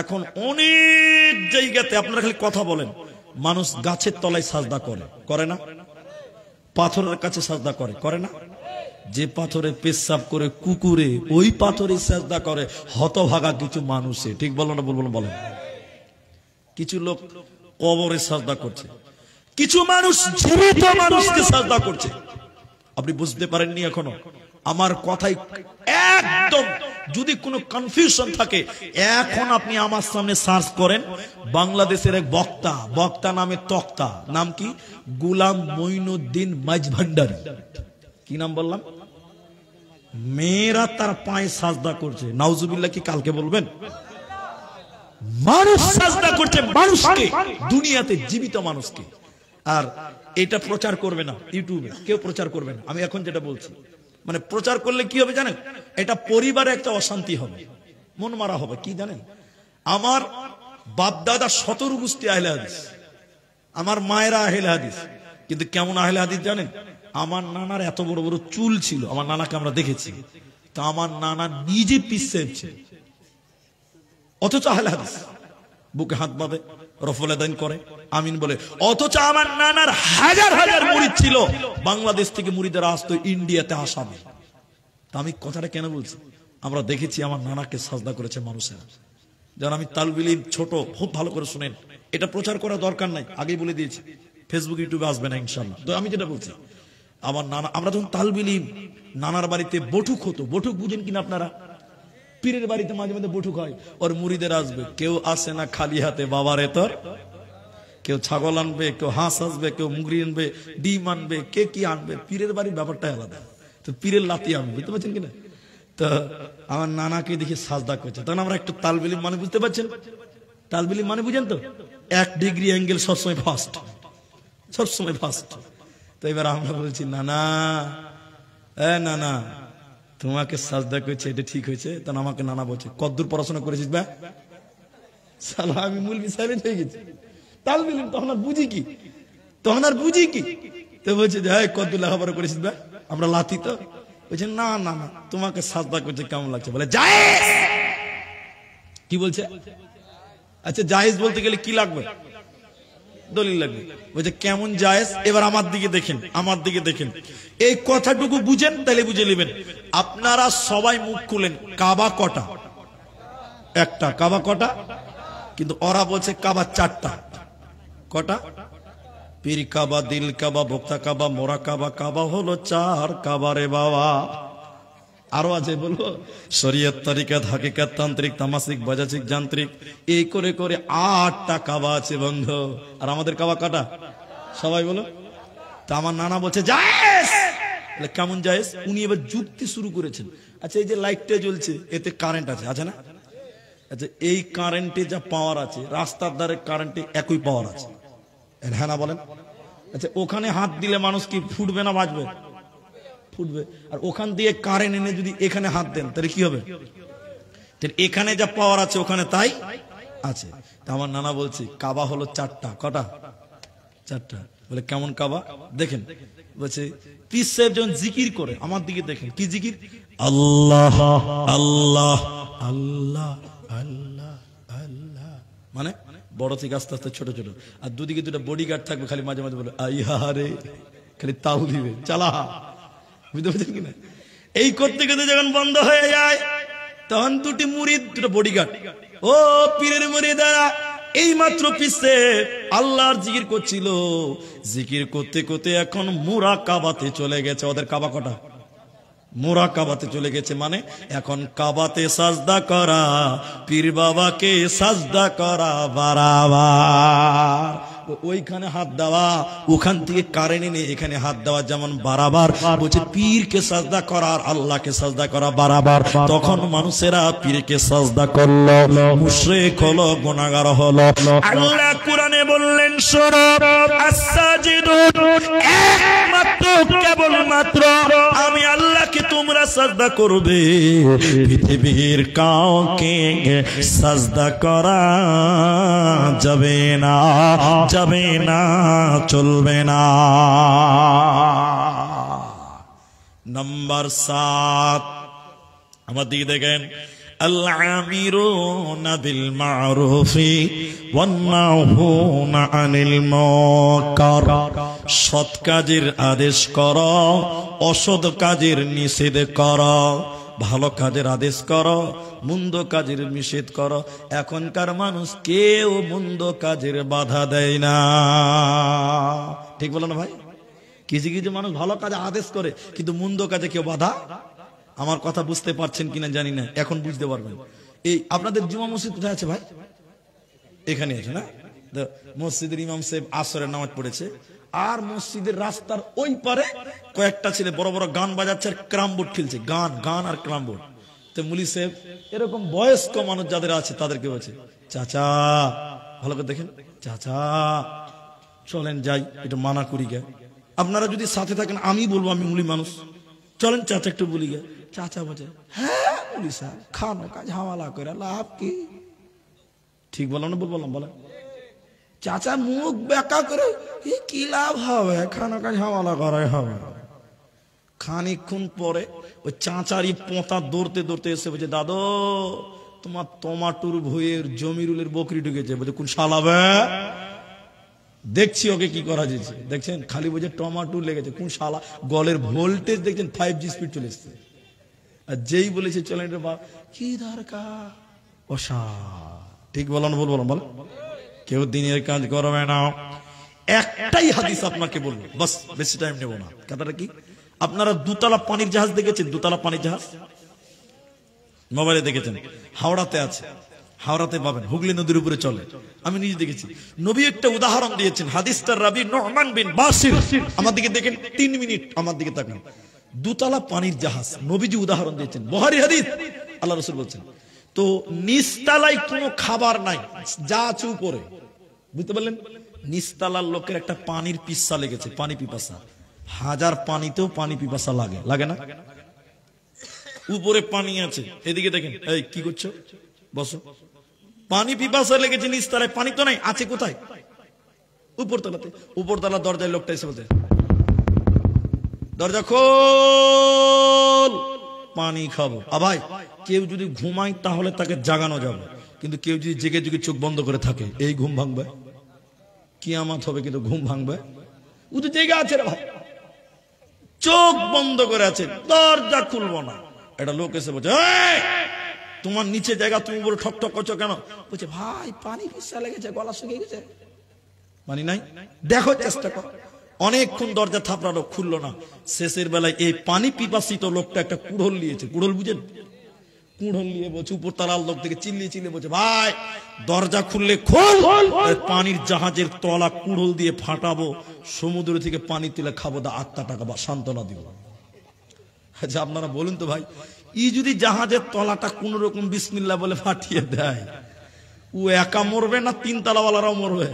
এখন অনেক জায়গাতে আপনারা খালি কথা বলেন, মানুষ গাছের তলায় সাজদা করে, করে না? পাথরের কাছে সাজদা করে, করে না? যে পাথরে পেশাব করে কুকুরে ওই পাথরে সাজদা করে হতভাগা কিছু মানুষে, ঠিক বলো না বলবো বলেন? কিছু লোক কবরে সাজদা করছে, কিছু মানুষ জীবিত মানুষকে সাজদা করছে। আপনি বুঝতে পারেননি এখনো? আমার কথাই একদম, যদি কোনো কনফিউশন থাকে এখন আপনি আমার সামনে সার্চ করেন, বাংলাদেশের এক বক্তা নামে তক্তা, নাম কি? গোলাম মঈনুদ্দিন মাঝভান্ডারী। কি নাম বললাম? মেয়েরা তার পায়ে সাজদা করছে, নাউজুবিল্লাহ। কি কালকে বলবেন? মানুষ সাজদা করছে মানুষকে, দুনিয়াতে জীবিত মানুষকে। আর এটা প্রচার করবে না ইউটিউবে, কেউ প্রচার করবে না। আমি এখন যেটা বলছি, মানে প্রচার করলে কি হবে জানেন? এটা পরিবারে একটা অশান্তি হবে, মন মারা হবে। কি জানেন? আমার বাপ দাদা 17 গোষ্ঠী আহলে হাদিস, আমার মায়েরা আহলে হাদিস। কিন্তু কেমন আহলে হাদিস জানেন? আমার নানার এত বড় বড় চুল ছিল, আমার নানাকে আমরা দেখেছি। তো আমার নানা নিজে পিছিয়ে, অথচ আহলে হাদিস, বুকে হাত বাঁধে, রফল আদান করে, আমিন বলে। অথচ আমার নানার হাজার হাজার মুরিদ ছিল, বাংলাদেশ থেকে মুরিদেরা আসতো ইন্ডিয়াতে আসামে। তা আমি কথাটা কেন বলছি? আমরা দেখেছি আমার নানাকে সাজদা করেছে মানুষেরা। যেন আমি তালবিল ইলম ছোট, খুব ভালো করে শুনেন, এটা প্রচার করার দরকার নাই, আগেই বলে দিয়েছি। ফেসবুক ইউটিউবে আসবে না ইনশাআল্লাহ। তো আমি যেটা বলছি, আমার নানা, আমরা যখন তালবিল ইলম, নানার বাড়িতে বটুক হতো। বটুক বুঝেন কিনা আপনারা? পীরের বাড়িতে মাঝে মাঝে বটুক হয়, ওর মুরিদের আসবে। কেউ আসে না খালি হাতে, বাবারে তোর। কেউ ছাগল আনবে, কেউ হাঁস আসবে, কেউ মুগরি আনবে, ডিম আনবে, কে কি আনবে। পীরের বাড়ির ব্যাপারটাই আলাদা। তো পীরের লাতি আনবে, বুঝতে পারছেন কিনা? তো আমার নানাকে দেখে সাজদা করছে, তখন আমরা একটু তালবিল ইলম মানে বুঝতে পারছেন? তালবিল ইলম মানে বুঝেন তো? 1 ডিগ্রি অ্যাঙ্গেল সবসময় ফার্স্ট, সবসময় ফার্স্ট। তো এবার আমরা বলছি, নানা নানা তোমাকে সাজদা করছে, এটা ঠিক হয়েছে? তখন আমাকে নানা বলছে, কতদূর পড়াশোনা করেছিস বা? সালা আমি মুলবি সাইলেন্ট হয়ে গেছি। তালবিল ইলম তখন আর বুঝি কি, তখন আর বুঝি কি? তো বলছে যে, হ্যাঁ কতদূর লেখাপড়া করেছিস বা? আমরা লাতি তো। বলছে না না না, তোমাকে সাজদা করছে কেমন লাগছে? বলে জায়েজ। কি বলছে? আচ্ছা জায়েজ বলতে গেলে কি লাগবে? দলিল লাগবে। বলছে কেমন জায়েজ? এবার আমার দিকে দেখেন, আমার দিকে দেখেন, এই কথাটুকু বুঝেন তাহলে বুঝে নেবেন। আপনারা সবাই মুখ খুলেন, কাবা কটা? একটা। কাবা কটা? কিন্তু ওরা বলছে কাবা 4টা। কটা? পীর কাবা, দিল কাবা, ভোক্তা কাবা, মোরা কাবা। কাবা হলো 4 কাবা রে বাবা। আরো আছে, বলবো? শরীয়ত, তরিকত, হাকিকত, তান্ত্রিক, তামাসিক, বাজাচিক, যান্ত্রিক, এই করে করে 8টা কাবা আছে বন্ধু। আর আমাদের কাবা কটা? সবাই বলো। তা আমার নানা বলছে জায়েজ। কেমন জায়েজ? উনি এবার যুক্তি শুরু করেছেন। আচ্ছা এই যে লাইটটা জ্বলছে, এতে কারেন্ট আছে, আছে না? আচ্ছা এই কারেন্টে যা পাওয়ার আছে, রাস্তার ধারে কারেন্টে একই পাওয়ার আছে, হ্যাঁ না বলেন? আচ্ছা ওখানে হাত দিলে মানুষ কি ফুটবে না বাঁচবে? ফুটবে। আর ওখান দিয়ে কারেন্ট এনে যদি এখানে হাত দেন তাহলে কি হবে? এখানে যা পাওয়ার আছে ওখানে তাই আছে। তা আমার নানা বলছে কাবা হলো 4টা। কটা? 4টা। বলে কেমন কাবা? দেখেন, বলছে পীর সাহেব যখন জিকির করে, আমার দিকে দেখেন, কি জিকির? আল্লাহ আল্লাহ আল্লাহ আল্লাহ আল্লাহ, মানে বড় থেকে আস্তে আস্তে ছোট ছোট। আর দুদিকে দুটো বডিগার্ড থাকবে, খালি মাঝে মাঝে বলে আইহারে, খালি তাও দিবে, চালা। বুঝতে পারছেন কিনা? এই করতে করতে যখন বন্ধ হয়ে যায়, তখন দুটি মুরিদ, দুটো বডিগার্ড, ও পীরের মুরিদেরা, এই মাত্র পিছে আল্লাহর জিকির করছিল, জিকির করতে করতে এখন মুরাকাবাতে চলে গেছে। ওদের কাবা কটা? মুরাকাবাতে চলে গেছে, মানে এখন কাবাতে সাজদা করা, পীর বাবাকে সাজদা করা বারাবার। ওইখানে হাত দেওয়া, ওখান থেকে কারেন্ট এনে এখানে হাত দেওয়া যেমন বারাবার। বলছে পীরকে সাজদা করা আর আল্লাহকে সাজদা করা বারাবার। তখন মানুষেরা পীরকে সাজদা করলো, মুশরিক হলো, গুনাহগার হলো। আল্লাহ কোরআনে বললেন, শোনো, আস-সাজিদুন, একমাত্র কেবলমাত্র আমি আল্লাহকে তোমরা সাজদা করবে, পৃথিবীর কাউকে সাজদা করা যাবে না, যাবে না, চলবে না। নাম্বার 7, আমার দিকে দেখেন, আল-আমিরুনা বিল মা'রুফি ওয়ান নাহুনা আনিল মুনকার, সৎ কাজের আদেশ করো, অসৎ কাজের নিষেধ করো, ভালো কাজের আদেশ করো, মন্দ কাজের নিষেধ করো। এখনকার মানুষ কেউ মন্দ কাজের বাধা দেয় না, ঠিক বলো না ভাই? কিছু কিছু মানুষ ভালো কাজে আদেশ করে, কিন্তু মন্দ কাজে কেউ বাধা। আমার কথা বুঝতে পারছেন কিনা জানি না, এখন বুঝতে পারবেন। এই আপনাদের জুমা মসজিদ কোথায় আছে ভাই? এখানে আছে না? মসজিদের ইমাম সাহেব আসরের নামাজ পড়েছে, আর মসজিদের রাস্তার ওই পারে কয়েকটা ছেলে বড় বড় গান বাজাচ্ছে আর ক্রাম বোর্ড খেলছে, গান গান আর ক্রাম বোর্ড। তো মুলি সাহেব এরকম বয়স্ক মানুষ যাদের আছে তাদেরকে বলছে, চাচা ভালো করে দেখেন, চাচা চলেন যাই, এটা মানা করি গে। আপনারা যদি সাথে থাকেন আমি বলবো, আমি মুলি মানুষ, চলেন চাচা একটু বলি গে। চাচা বলছে, হ্যাঁ মুলি সাহেব খানো কাজ হাওয়ালা করে লাভ কি? ঠিক বললাম না ভুল বললাম? বলেন। চাচা মুখ বেকা করে, কি লাভ হবে, খানো কাজ হাওয়ালা করাই হবে। খানিকক্ষণ পরে ওই চাচারি পোঁতা দৌড়তে দৌড়তে এসে বলছে, দাদু তোমার টমাটুর ভুঁইয়ের জমিরুলের বকরি ঢুকেছে। বলছে, কোন শালাবে? দেখছি ওকে কি করা যাচ্ছে। দেখছেন খালি বলছে টমাটুর লেগেছে, কোন শালা? গলের ভোল্টেজ দেখছেন 5G স্পিড চলে এসছে। আর যেই বলেছে চলেন রে বাপ, কি দরকার ওসা। ঠিক বলেন ভুল বলেন? বল, কেউ দিনের কাজ করবে না। একটাই হাদিস আপনাকে বলবো, বাস, বেশি টাইম নেব না। কথাটা কি? আপনারা দুতলা পানির জাহাজ দেখেছেন? দুতলা পানির জাহাজ মোবাইলে দেখেছেন? হাওড়াতে আছে, হাওড়াতে পাবেন, হুগলি নদীর উপরে চলে। আমি নিজে দেখেছি। নবী একটা উদাহরণ দিয়েছেন, হাদিসটার রাবি নুমান বিন বাসির। আমার দিকে দেখেন, 3 মিনিট আমার দিকে তাকান। দুতলা পানির জাহাজ নবীজি উদাহরণ দিয়েছেন, বুখারী হাদিস। আল্লাহ রাসূল বলছেন, তো নিচতলায় কোনো খাবার নাই, যা আছে উপরে। বুঝতে পারলেন? নিচতলার লোকের একটা পানির পিপাসা লেগেছে, পানি পিপাসা। হাজার পানিতেও পানি পিপাসা লাগে, লাগে না? উপরে পানি আছে, এদিকে দেখেন, এই কি করছো, বসো। পানি পিপাসা লেগেছে, নিচতলায় পানি তো নাই, আছে কোথায়? উপরতলাতে। উপরতলা দরজায় লোকটা এসে বলতে, দরজা খোল, পানি খাবো। ভাই কেউ যদি ঘুমায় তাহলে তাকে জাগানো যাবে, কিন্তু কেউ যদি জেগে জেগে চোখ বন্ধ করে থাকে, এই ঘুম ভাঙবে, কিয়ামত হবে, কিন্তু ঘুম ভাঙবে। ও তো জেগে আছে রে ভাই, চোখ বন্ধ করে আছে, দরজা খুলবো না। একটা লোক এসে বলছে, তোমার নিচে জায়গা, তুমি উপরে ঠক ঠক করছো কেন? বলছে, ভাই পানি পিপাসা লেগেছে, গলা শুকিয়ে গেছে, পানি নাই, দেখো চেষ্টা করো। অনেকক্ষণ দরজা থাপড়ালো, খুললো না। শেষের বেলায় এই পানি পিপাসিত লোকটা একটা কুড়োল নিয়েছে। কুড়োল বুঝেন? কুড়োল নিয়ে বলছে, উপর তলার লোক থেকে চিল্লিয়ে চিল্লিয়ে বলছে, ভাই দরজা খুললে খোল, পানির জাহাজের তলা কুড়োল দিয়ে ফাটাবো, সমুদ্র থেকে পানি তুলে খাবো, দা আত্মা টাকা বা সান্ত্বনা দিব। আচ্ছা আপনারা বলুন তো ভাই, ই যদি জাহাজের তলাটা কোন রকম বিসমিল্লাহ বলে ফাটিয়ে দেয়, ও একা মরবে না 3 তলাওয়ালারাও মরবে?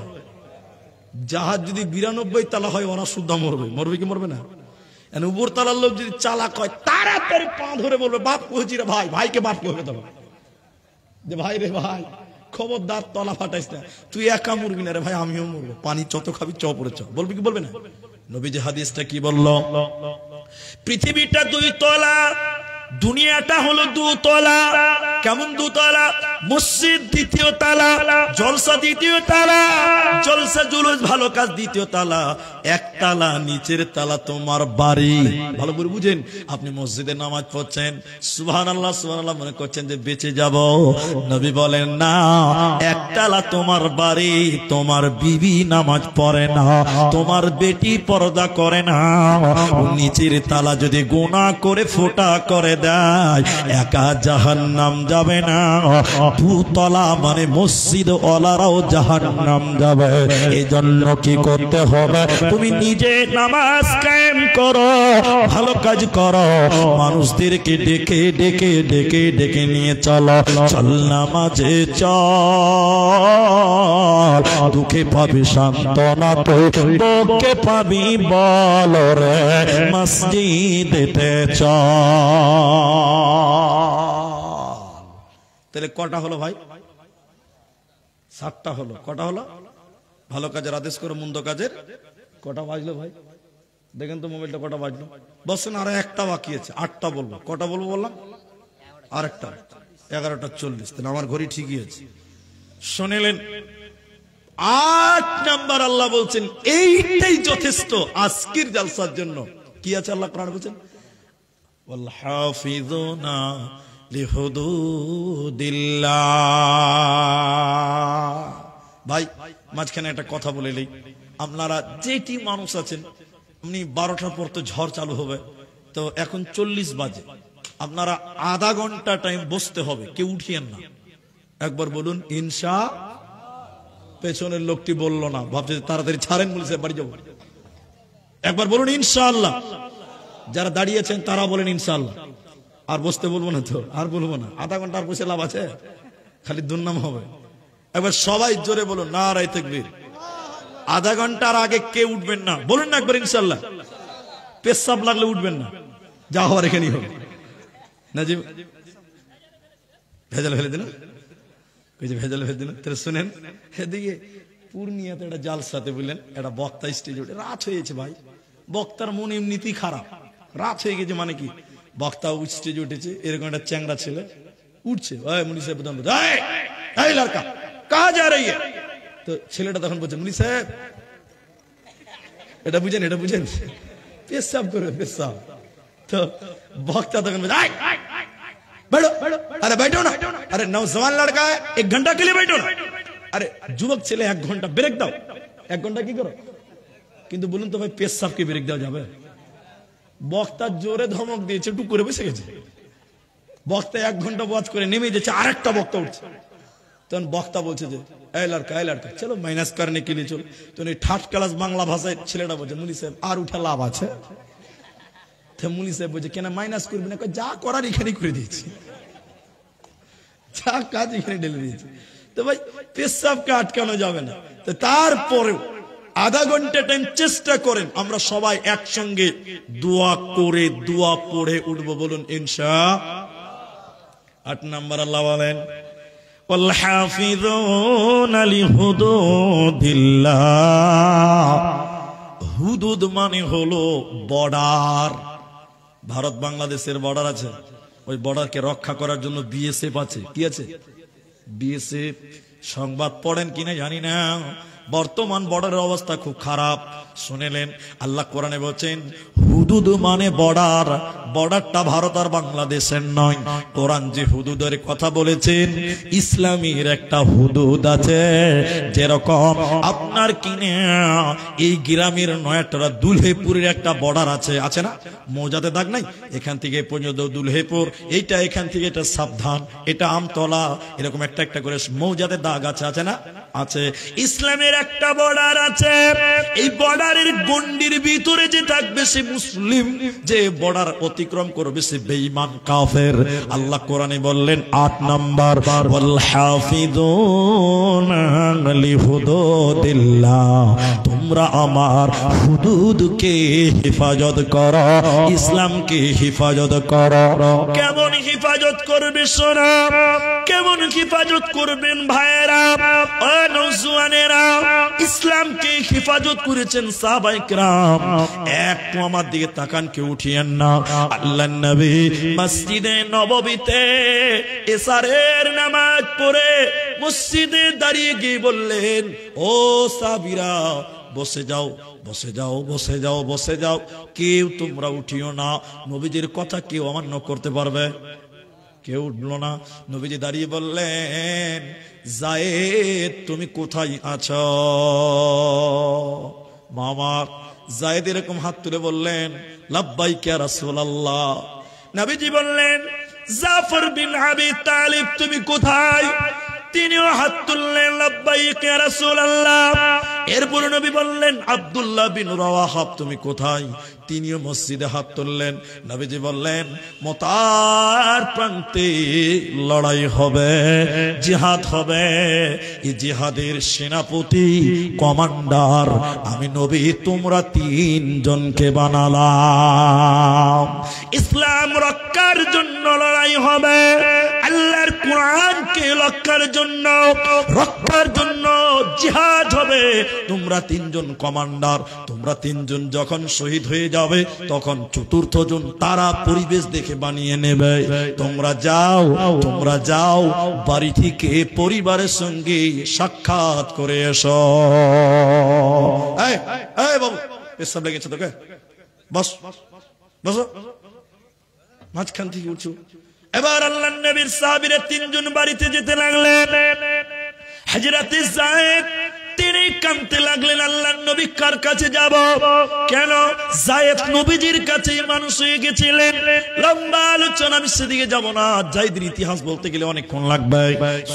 জাহাজ যদি 92 তলা হয়, ওরা সুদ্ধা মরবে। মরবে কি মরবে না? উপর তলার লোক যদি চালাক হয়, তাড়াতাড়ি পা ধরে বলবে, বাপ কহেছি রে ভাই, ভাইকে বাপ কহে দেবো, যে ভাই রে ভাই খবরদার তলা ফাটাইস না, তুই একা মরবি না রে ভাই, আমিও মরবো, পানি যত খাবি চ পড়ে চ। বলবে কি বলবে না? নবীজি হাদিসটা কি বললো? পৃথিবীটা 2 তলা, দুনিয়াটা হলো 2 তলা। কেমন 2 তলা? মসজিদ 2য় তলা, জলসা 2য় তলা, জলসা জুলুস ভালো কাজ 2য় তলা, 1 তলা নিচের তলা তোমার বাড়ি। ভালো করে বুঝেন। আপনি মসজিদে নামাজ পড়ছেন, সুবহানাল্লাহ সুবহানাল্লাহ মনে করছেন যে বেঁচে যাব। নবী বলেন না, 1 তলা তোমার বাড়ি, তোমার বিবি নামাজ পড়ে না, তোমার বেটি পর্দা করে না, নিচের তলা যদি গুনাহ করে ফোঁটা করে দেয়, একা জাহান্নাম যাবে না, 2 তলা মানে মসজিদ ওয়ালারাও জাহান্নাম যাবে। এই জন্য কি করতে হবে? তুমি নিজে নামাজ কায়েম করো, ভালো কাজ করো, মানুষদেরকে ডেকে ডেকে ডেকে ডেকে নিয়ে চলো, চল নামাজে চল, দুঃখে পাবি সান্ত্বনা, তো বুকে পাবি বল রে, মসজিদেতে চল। তাহলে কটা হলো ভাই? 7টা হলো। কটা হলো? ভালো কাজের আদেশ করো, মন্দ কাজের কটা বাজলো ভাই? দেখেন তো মোবাইলটা কটা বাজলো। বসেন, আর একটা বাকি আছে, 8টা বলবো। কটা বলবো বললাম? আর একটা 11:40। তাহলে আমার ঘড়ি ঠিকই আছে। শুনলেন? 8 নাম্বার আল্লাহ বলছেন এইটাই যথেষ্ট আজকের জালসার জন্য। কি আছে আল্লাহ কোরআনে বলেছেন ওয়াল হাফিজুনা লিহুদুদিল্লাহ। ভাই মাঝখানে একটা কথা বলে নেই, আপনারা যেটি মানুষ আছেন আপনি 12টার পর তো ঝড় চালু হবে, তো এখন 40 বাজে, আপনারা আধা ঘন্টা টাইম বসতে হবে, কেউ উঠিয়েন না। একবার বলুন ইনশা। পেছনের লোকটি বললো না, ভাবছে তাড়াতাড়ি ছাড়েন, বলেছে বাড়ি যাবো। একবার বলুন ইনশাআল্লাহ। যারা দাঁড়িয়েছেন তারা বলেন ইনশাআল্লাহ। আর বসতে বলবো না তো, আর বলবো না। আধা ঘন্টা আর বসে লাভ আছে? খালি দুর্নাম হবে। একবার সবাই জোরে বলুন নারায়ে তাকবীর। আধা ঘন্টার আগে কেউ উঠবেন না, বলুন না একবার ইনশাআল্লাহ। পেশাব লাগলে উঠবেন না, যা হওয়ার এখানেই হবে। নাজিম ভেজাল ফেলে দিন, ভেজাল ফেলে দিন। তাহলে শুনেন, এদিকে পূর্ণিয়াতে একটা জালসাতে বললেন একটা বক্তা স্টেজে উঠে, রাত হয়েছে ভাই, বক্তার মন এমনিতেই খারাপ, রাত হয়ে গেছে মানে কি, বক্তা স্টেজে উঠেছে, এরকম একটা চ্যাংড়া ছেলে উঠছে, মুনি সাহেব লড়কা কাহা যা রহি হ্যায়? তো ছেলেটা তখন বলছে মুনি সাহেব এটা বুঝেন, এটা বুঝেন, পেশাব করবে পেশাব। তো বক্তা তখন বলছে बैठो, अरे बैठो ना, अरे नौजवान लड़का है, 1 घंटा के लिए बैठो ना। अरे যুবক ছেলে 1 ঘন্টা ব্রেক দাও। 1 ঘন্টা কি করো? কিন্তু বলুন তো ভাই পেশাবকে ব্রেক দেওয়া যাবে? বক্তা জোরে ধমক দিয়েছে, টুক করে বসে গেছে। বক্তা 1 ঘন্টা ওয়াজ করে নেমে যাচ্ছে, আরেকটা বক্তা উঠছে। তখন বক্তা বলছে যে এই লড়কা চলো মাইনাস করনে কে লিয়ে চলো। তো এই থার্ড ক্লাস বাংলা ভাষায় ছেলেটা বলছে মুনি সাহেব আর উঠে লাভ আছে? মুনি সাহেব বলছে কেন মাইনাস করবি না? যা করার এখানেই করে দিয়েছি, যা কাজ এখানে ঢেলে দিয়েছি। তো ভাই পেশাবকে আটকানো যাবে না। তো তারপরেও আধা ঘন্টা টাইম চেষ্টা করেন, আমরা সবাই একসঙ্গে দোয়া করে দোয়া পড়ে উঠবো, বলুন ইনশা। 8 নম্বর আল্লাহ বলেন ওয়াল হাফিজুনা লিহুদুদিল্লাহ। হুদুদ মানে হলো বর্ডার। ভারত বাংলাদেশের বর্ডার আছে, ওই বর্ডারকে রক্ষা করার জন্য বিএসএফ আছে। কি আছে? বিএসএফ। সংবাদ পড়েন কিনা জানি না, বর্তমান বর্ডারের অবস্থা খুব খারাপ। শুনেলেন আল্লাহ কোরআনে বলেন হুদুদ মানে বর্ডার, বর্ডারটা ভারত আর বাংলাদেশের নয়। কোরআন যে হুদুদের কথা বলেছেন, ইসলামের একটা হুদুদ আছে। যেরকম আপনার কিনে এই গ্রামের নয়াটরা দুলহেপুরের একটা বর্ডার আছে, আছে না? মৌজাতে দাগ নাই, এখান থেকে পর্যন্ত দুলহেপুর, এইটা এখান থেকে এটা সাবধান, এটা আমতলা, এরকম একটা একটা করে মৌজাতে দাগ আছে, আছে না? আছে। ইসলামের একটা বর্ডার আছে, এই বর্ডারের গন্ডির ভিতরে যে থাকবে সে মুসলিম, যে বর্ডার অতিক্রম করবে সে বেঈমান কাফের। আল্লাহ কোরআনে বললেন 8 নম্বর ওয়াল হাফিজুনা লিহুদুদিল্লাহ, তোমরা আমার হুদুদকে হেফাজত করো, ইসলামকে হেফাজত করো। কেমন হেফাজত করবে শোনা, কেমন হেফাজত করবেন ভাইয়েরা ও নওজওয়ানেরা? ইসলামকে হেফাজত করেছেন সাহাবায়ে কেরাম। একটু আমার দিকে তাকান, কেউ উঠিয়েন না। আল্লাহর নবী মসজিদে নববীতে এশারের নামাজ পড়ে মসজিদে দাঁড়িয়ে গিয়ে বললেন ও সাহাবীরা বসে যাও, বসে যাও, বসে যাও, বসে যাও, কেউ তোমরা উঠিও না। নবীজির কথা কেউ অমান্য করতে পারবে? কেউ উঠলো না। নবীজি দাঁড়িয়ে বললেন যায়েদ তুমি কোথায় আছো? মামা যায়েদ এরকম হাত তুলে বললেন লাব্বাইক ইয়া রাসূলুল্লাহ। নবীজি বললেন জাফর বিন আবি তালিব তুমি কোথায়? তিনিও হাত তুললেন লাব্বাইক ইয়া রাসূলুল্লাহ। এরপর নবী বললেন আব্দুল্লাহ বিন রাওয়াহা তুমি কোথায়? তিনিও মসজিদে হাত তুললেন। নবীজি বললেন মতার প্রান্তে লড়াই হবে, জিহাদ হবে, এই জিহাদের সেনাপতি কমান্ডার আমি নবী, তোমরা 3 জনকে বানালাম। ইসলাম রক্ষার জন্য লড়াই হবে, আল্লাহর কোরআনকে রক্ষার জন্য জিহাদ হবে। তোমরা 3 জন কমান্ডার, তোমরা 3 জন যখন শহীদ হয়ে যাবে তখন 4র্থ জন তারা পরিবেশ দেখে বানিয়ে নেবে। তোমরা যাও, তোমরা যাও, বাড়ি থেকে পরিবারের সঙ্গে সাক্ষাৎ করে এসো। এই বাবু পেশাব লেগেছে তোকে, বস বসো, মাঝখান থেকে উঠছো। এবার আল্লাহর নবীর সাহাবীরা তিনজন বাড়িতে যেতে লাগলেন। হযরতে যায়েদ তিনি কাঁদতে লাগলেন, আল্লাহর নবী কার কাছে যাব? কেন? যায়েদ নবীজির কাছেই মানুষ হয়ে গেছিলেন। লম্বা আলোচনা, আমি সেদিকে যাব না, যায়েদের ইতিহাস বলতে গেলে অনেকক্ষণ লাগবে।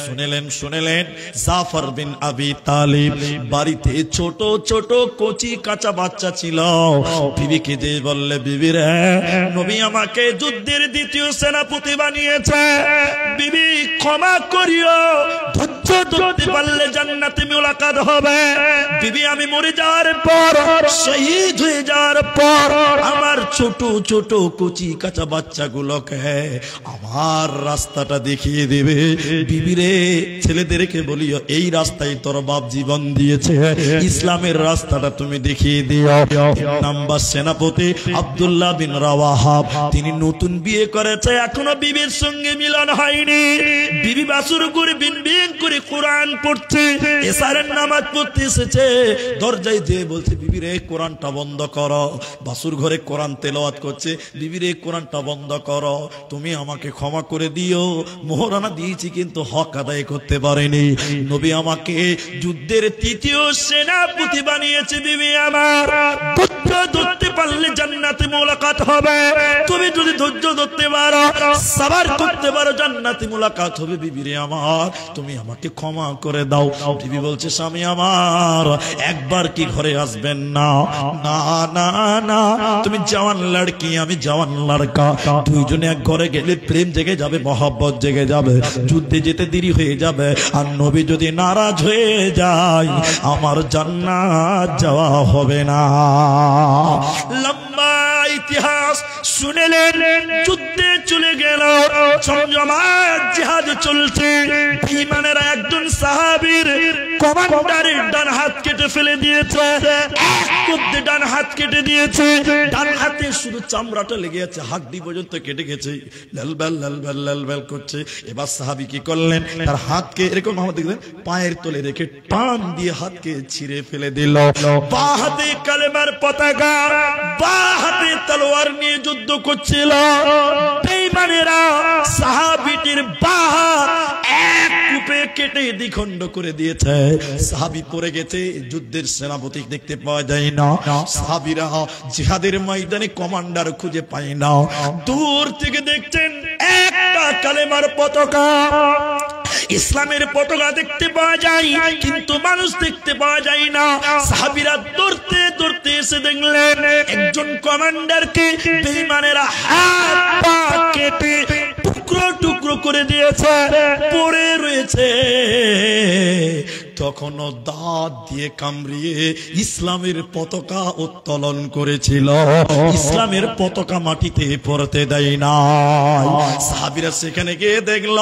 শুনেলেন জাফর বিন আবি তালিব বাড়িতে ছোট ছোট কচি কাঁচা বাচ্চা ছিল। বিবিকে যে বললে, বিবি রে, নবী আমাকে যুদ্ধের দ্বিতীয় সেনাপতি বানিয়েছে, বিবি ক্ষমা করিও, ধৈর্য ধরতে পারলে জান্নাতে মুলাকাত হবে। বিবি, আমি মরে যাওয়ার পর, শহীদ হয়ে যাওয়ার পর আমার ছোট ছোট কচি কাঁচা বাচ্চাগুলোকে আমার রাস্তাটা দেখিয়ে দেবে। বিবি রে, ছেলেদেরকে বলিও এই রাস্তায় তোর বাপ জীবন দিয়েছে, ইসলামের রাস্তাটা তুমি দেখিয়ে দিও। 3 নাম্বার সেনাপতি আব্দুল্লাহ বিন রাওয়াহা, তিনি নতুন বিয়ে করেছে, এখনো বিবির সঙ্গে মিলন হয়নি। বিবি বাসুর করে বিন বিন করে কোরআন পড়ছে, এশারের নামাজ পড়তে এসেছে, দরজায় যেয়ে বলছে, বিবি রে কোরআনটা বন্ধ করো। বাসুর ঘরে কোরআন তেলাওয়াত করছে, বিবি রে কোরআনটা বন্ধ করো, তুমি আমাকে ক্ষমা করে দিও, মোহরানা দিয়েছি কিন্তু হক আদায় করতে পারেনি। নবী আমাকে যুদ্ধের তৃতীয় সেনাপতি বানিয়েছে, বিবি আমার ধৈর্য ধরতে পারলে জান্নাতে মুলাকাত হবে। তুমি যদি ধৈর্য ধরতে পারো, সাবার করতে পারো, জান্নাতে মুলাকাত হবে। বিবি রে আমার, তুমি আমাকে ক্ষমা করে দাও। বিবি বলছে, স্বামী আমার, একবার কি ঘরে আসবেন না? না না না, তুমি জওয়ান লড়কি, আমি জওয়ান লড়কা, দুইজনে এক ঘরে গেলে প্রেম জেগে যাবে, মহব্বত জেগে যাবে, যুদ্ধে যেতে দেরি হয়ে যাবে। আর নবী যদি নারাজ হয়ে যায়, আমার জান্নাত যাওয়া হবে না। লম্বা ইতিহাস শুনেলেন, যুদ্ধে চলে গেল, জমজমাট জিহাদ চলছে। ঈমানেরা একজন সাহাবীর কমান্ডারের ডান হাত কেটে ফেলে দিয়েছে, ডান হাত কেটে দিয়েছে, ডান হাতে শুধু চামড়াটা লেগে আছে, হাড্ডি পর্যন্ত কেটে গেছে, লালবাল লালবাল লালবাল করছে। এবার সাহাবী কি করলেন, তার হাতকে এরকম দেখলেন পায়ের তলে রেখে টান দিয়ে হাতকে ছিঁড়ে ফেলে দিল। বা হাতে কালেমার পতাকা, বা হাতে তলোয়ার নিয়ে যুদ্ধ করছিল। বেঈমানেরা সাহাবীটির বা হাত এক কূপে কেটে দ্বিখণ্ড করে দিয়েছে। সাহাবী পড়ে গেছে, যুদ্ধের সেনাপতি দেখতে পাওয়া যায় না। সাহাবীরা জিহাদের ময়দানে কমান্ডার খুঁজে পায় না। দূর থেকে দেখছেন একটা কালেমার পতাকা, ইসলামের পতাকা দেখতে পাওয়া যায়, কিন্তু মানুষ দেখতে পাওয়া যায় না। সাহাবীরা দৌড়তে দৌড়তে এসে দেখলেন একজন কমান্ডারকে বেঈমানেরা হাত পা কেটে টুকরো টুকরো করে দিয়েছে, পড়ে রয়েছে। তখনও দাঁত দিয়ে কামড়িয়ে ইসলামের পতাকা উত্তোলন করেছিল, ইসলামের পতাকা মাটিতে পড়তে দেয় না। সাহাবীরা সেখানে গিয়ে দেখল,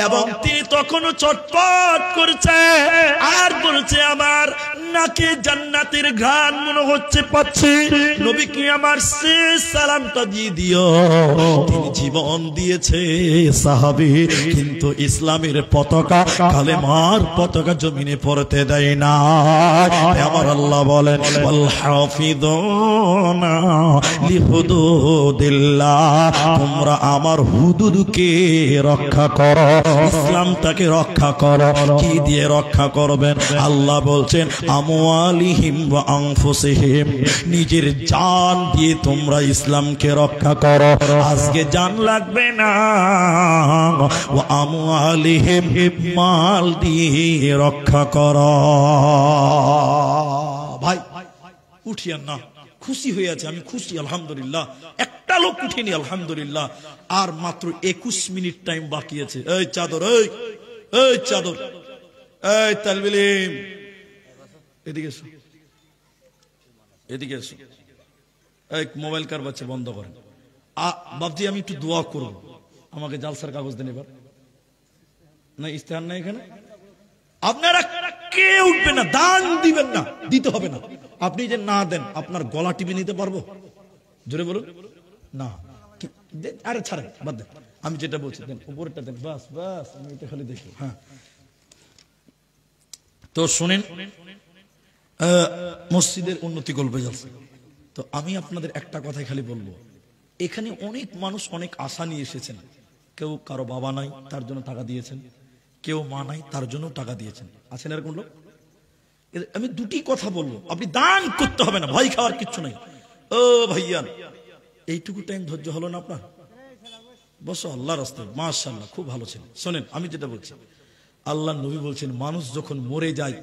এবং তিনি তখনও চটপট করছে আর বলছে, আমার নাকে জান্নাতের ঘ্রাণ মনে হচ্ছে পাচ্ছি, নবীকে আমার শেষ সালামটা দিয়ে দিও। তিনি জীবন দিয়েছে সাহাবী, কিন্তু ইসলামের পতাকা, কালেমার পতাকা জমিনে পড়তে দেয় না। আমার আল্লাহ বলেন, ওয়াল হাফিযুনা লিহুদুদিল্লাহ, তোমরা আমার হুদুদকে রক্ষা করো, ইসলামটাকে রক্ষা করো। কি দিয়ে রক্ষা করবেন? আল্লাহ বলছেন, আমওয়ালিহিম ওয়া আনফুসিহিম, নিজের জান দিয়ে তোমরা ইসলামকে রক্ষা করো। আজকে জান লাগবে না, ওয়া আমওয়ালিহিম, মাল দিয়ে রক্ষা করো। ভাই উঠিয়েন না, খুশি হয়ে আছে, আমি খুশি আলহামদুলিল্লাহ। একটা লোক উঠেনি আলহামদুলিল্লাহ। আর মাত্র 21 মিনিট টাইম বাকি আছে। এই চাদর, এই চাদর, এই তালবিল ইলম, এদিকে এসো, এদিকে এসো। এই মোবাইল কার বাচ্চা বন্ধ করেন। বাবজি আমি একটু দোয়া করব, আমাকে জালসার কাগজ দেন এবার। না ইস্তেহার না এখানে, আপনারা কে উঠবে না, দান দিবেন না, দিতে হবে না। আপনি যে না দেন, আপনার গলা টিপে নিতে পারবো? জোরে বলুন না। আরে ছাড়েন, বাদ দেন, আমি যেটা বলছি দেন, উপরেরটা দেন, বাস বাস, আমি এটা খালি দেখি। হ্যাঁ, তো শুনেন, মসজিদের উন্নতি গল্পে যাচ্ছে। তো আমি আপনাদের একটা কথাই খালি বলবো, এখানে অনেক মানুষ অনেক আশা নিয়ে এসেছেন। কেউ কারো বাবা নাই, তার জন্য টাকা দিয়েছেন। কেউ মা নাই, তার জন্য টাকা দিয়েছেন। আছেন এরকম লোক? আমি দুটি কথা বলবো, আপনি দান করতে হবে না, ভয় খাওয়ার কিচ্ছু নাই। ও ভাইয়া, এইটুকু টাইম ধৈর্য হলো না আপনার? বসো, আল্লাহ রাস্তায়, মাশাআল্লাহ, খুব ভালো ছিল। শোনেন, আমি যেটা বলছি, আল্লাহ নবী বলছেন মানুষ যখন মরে যায়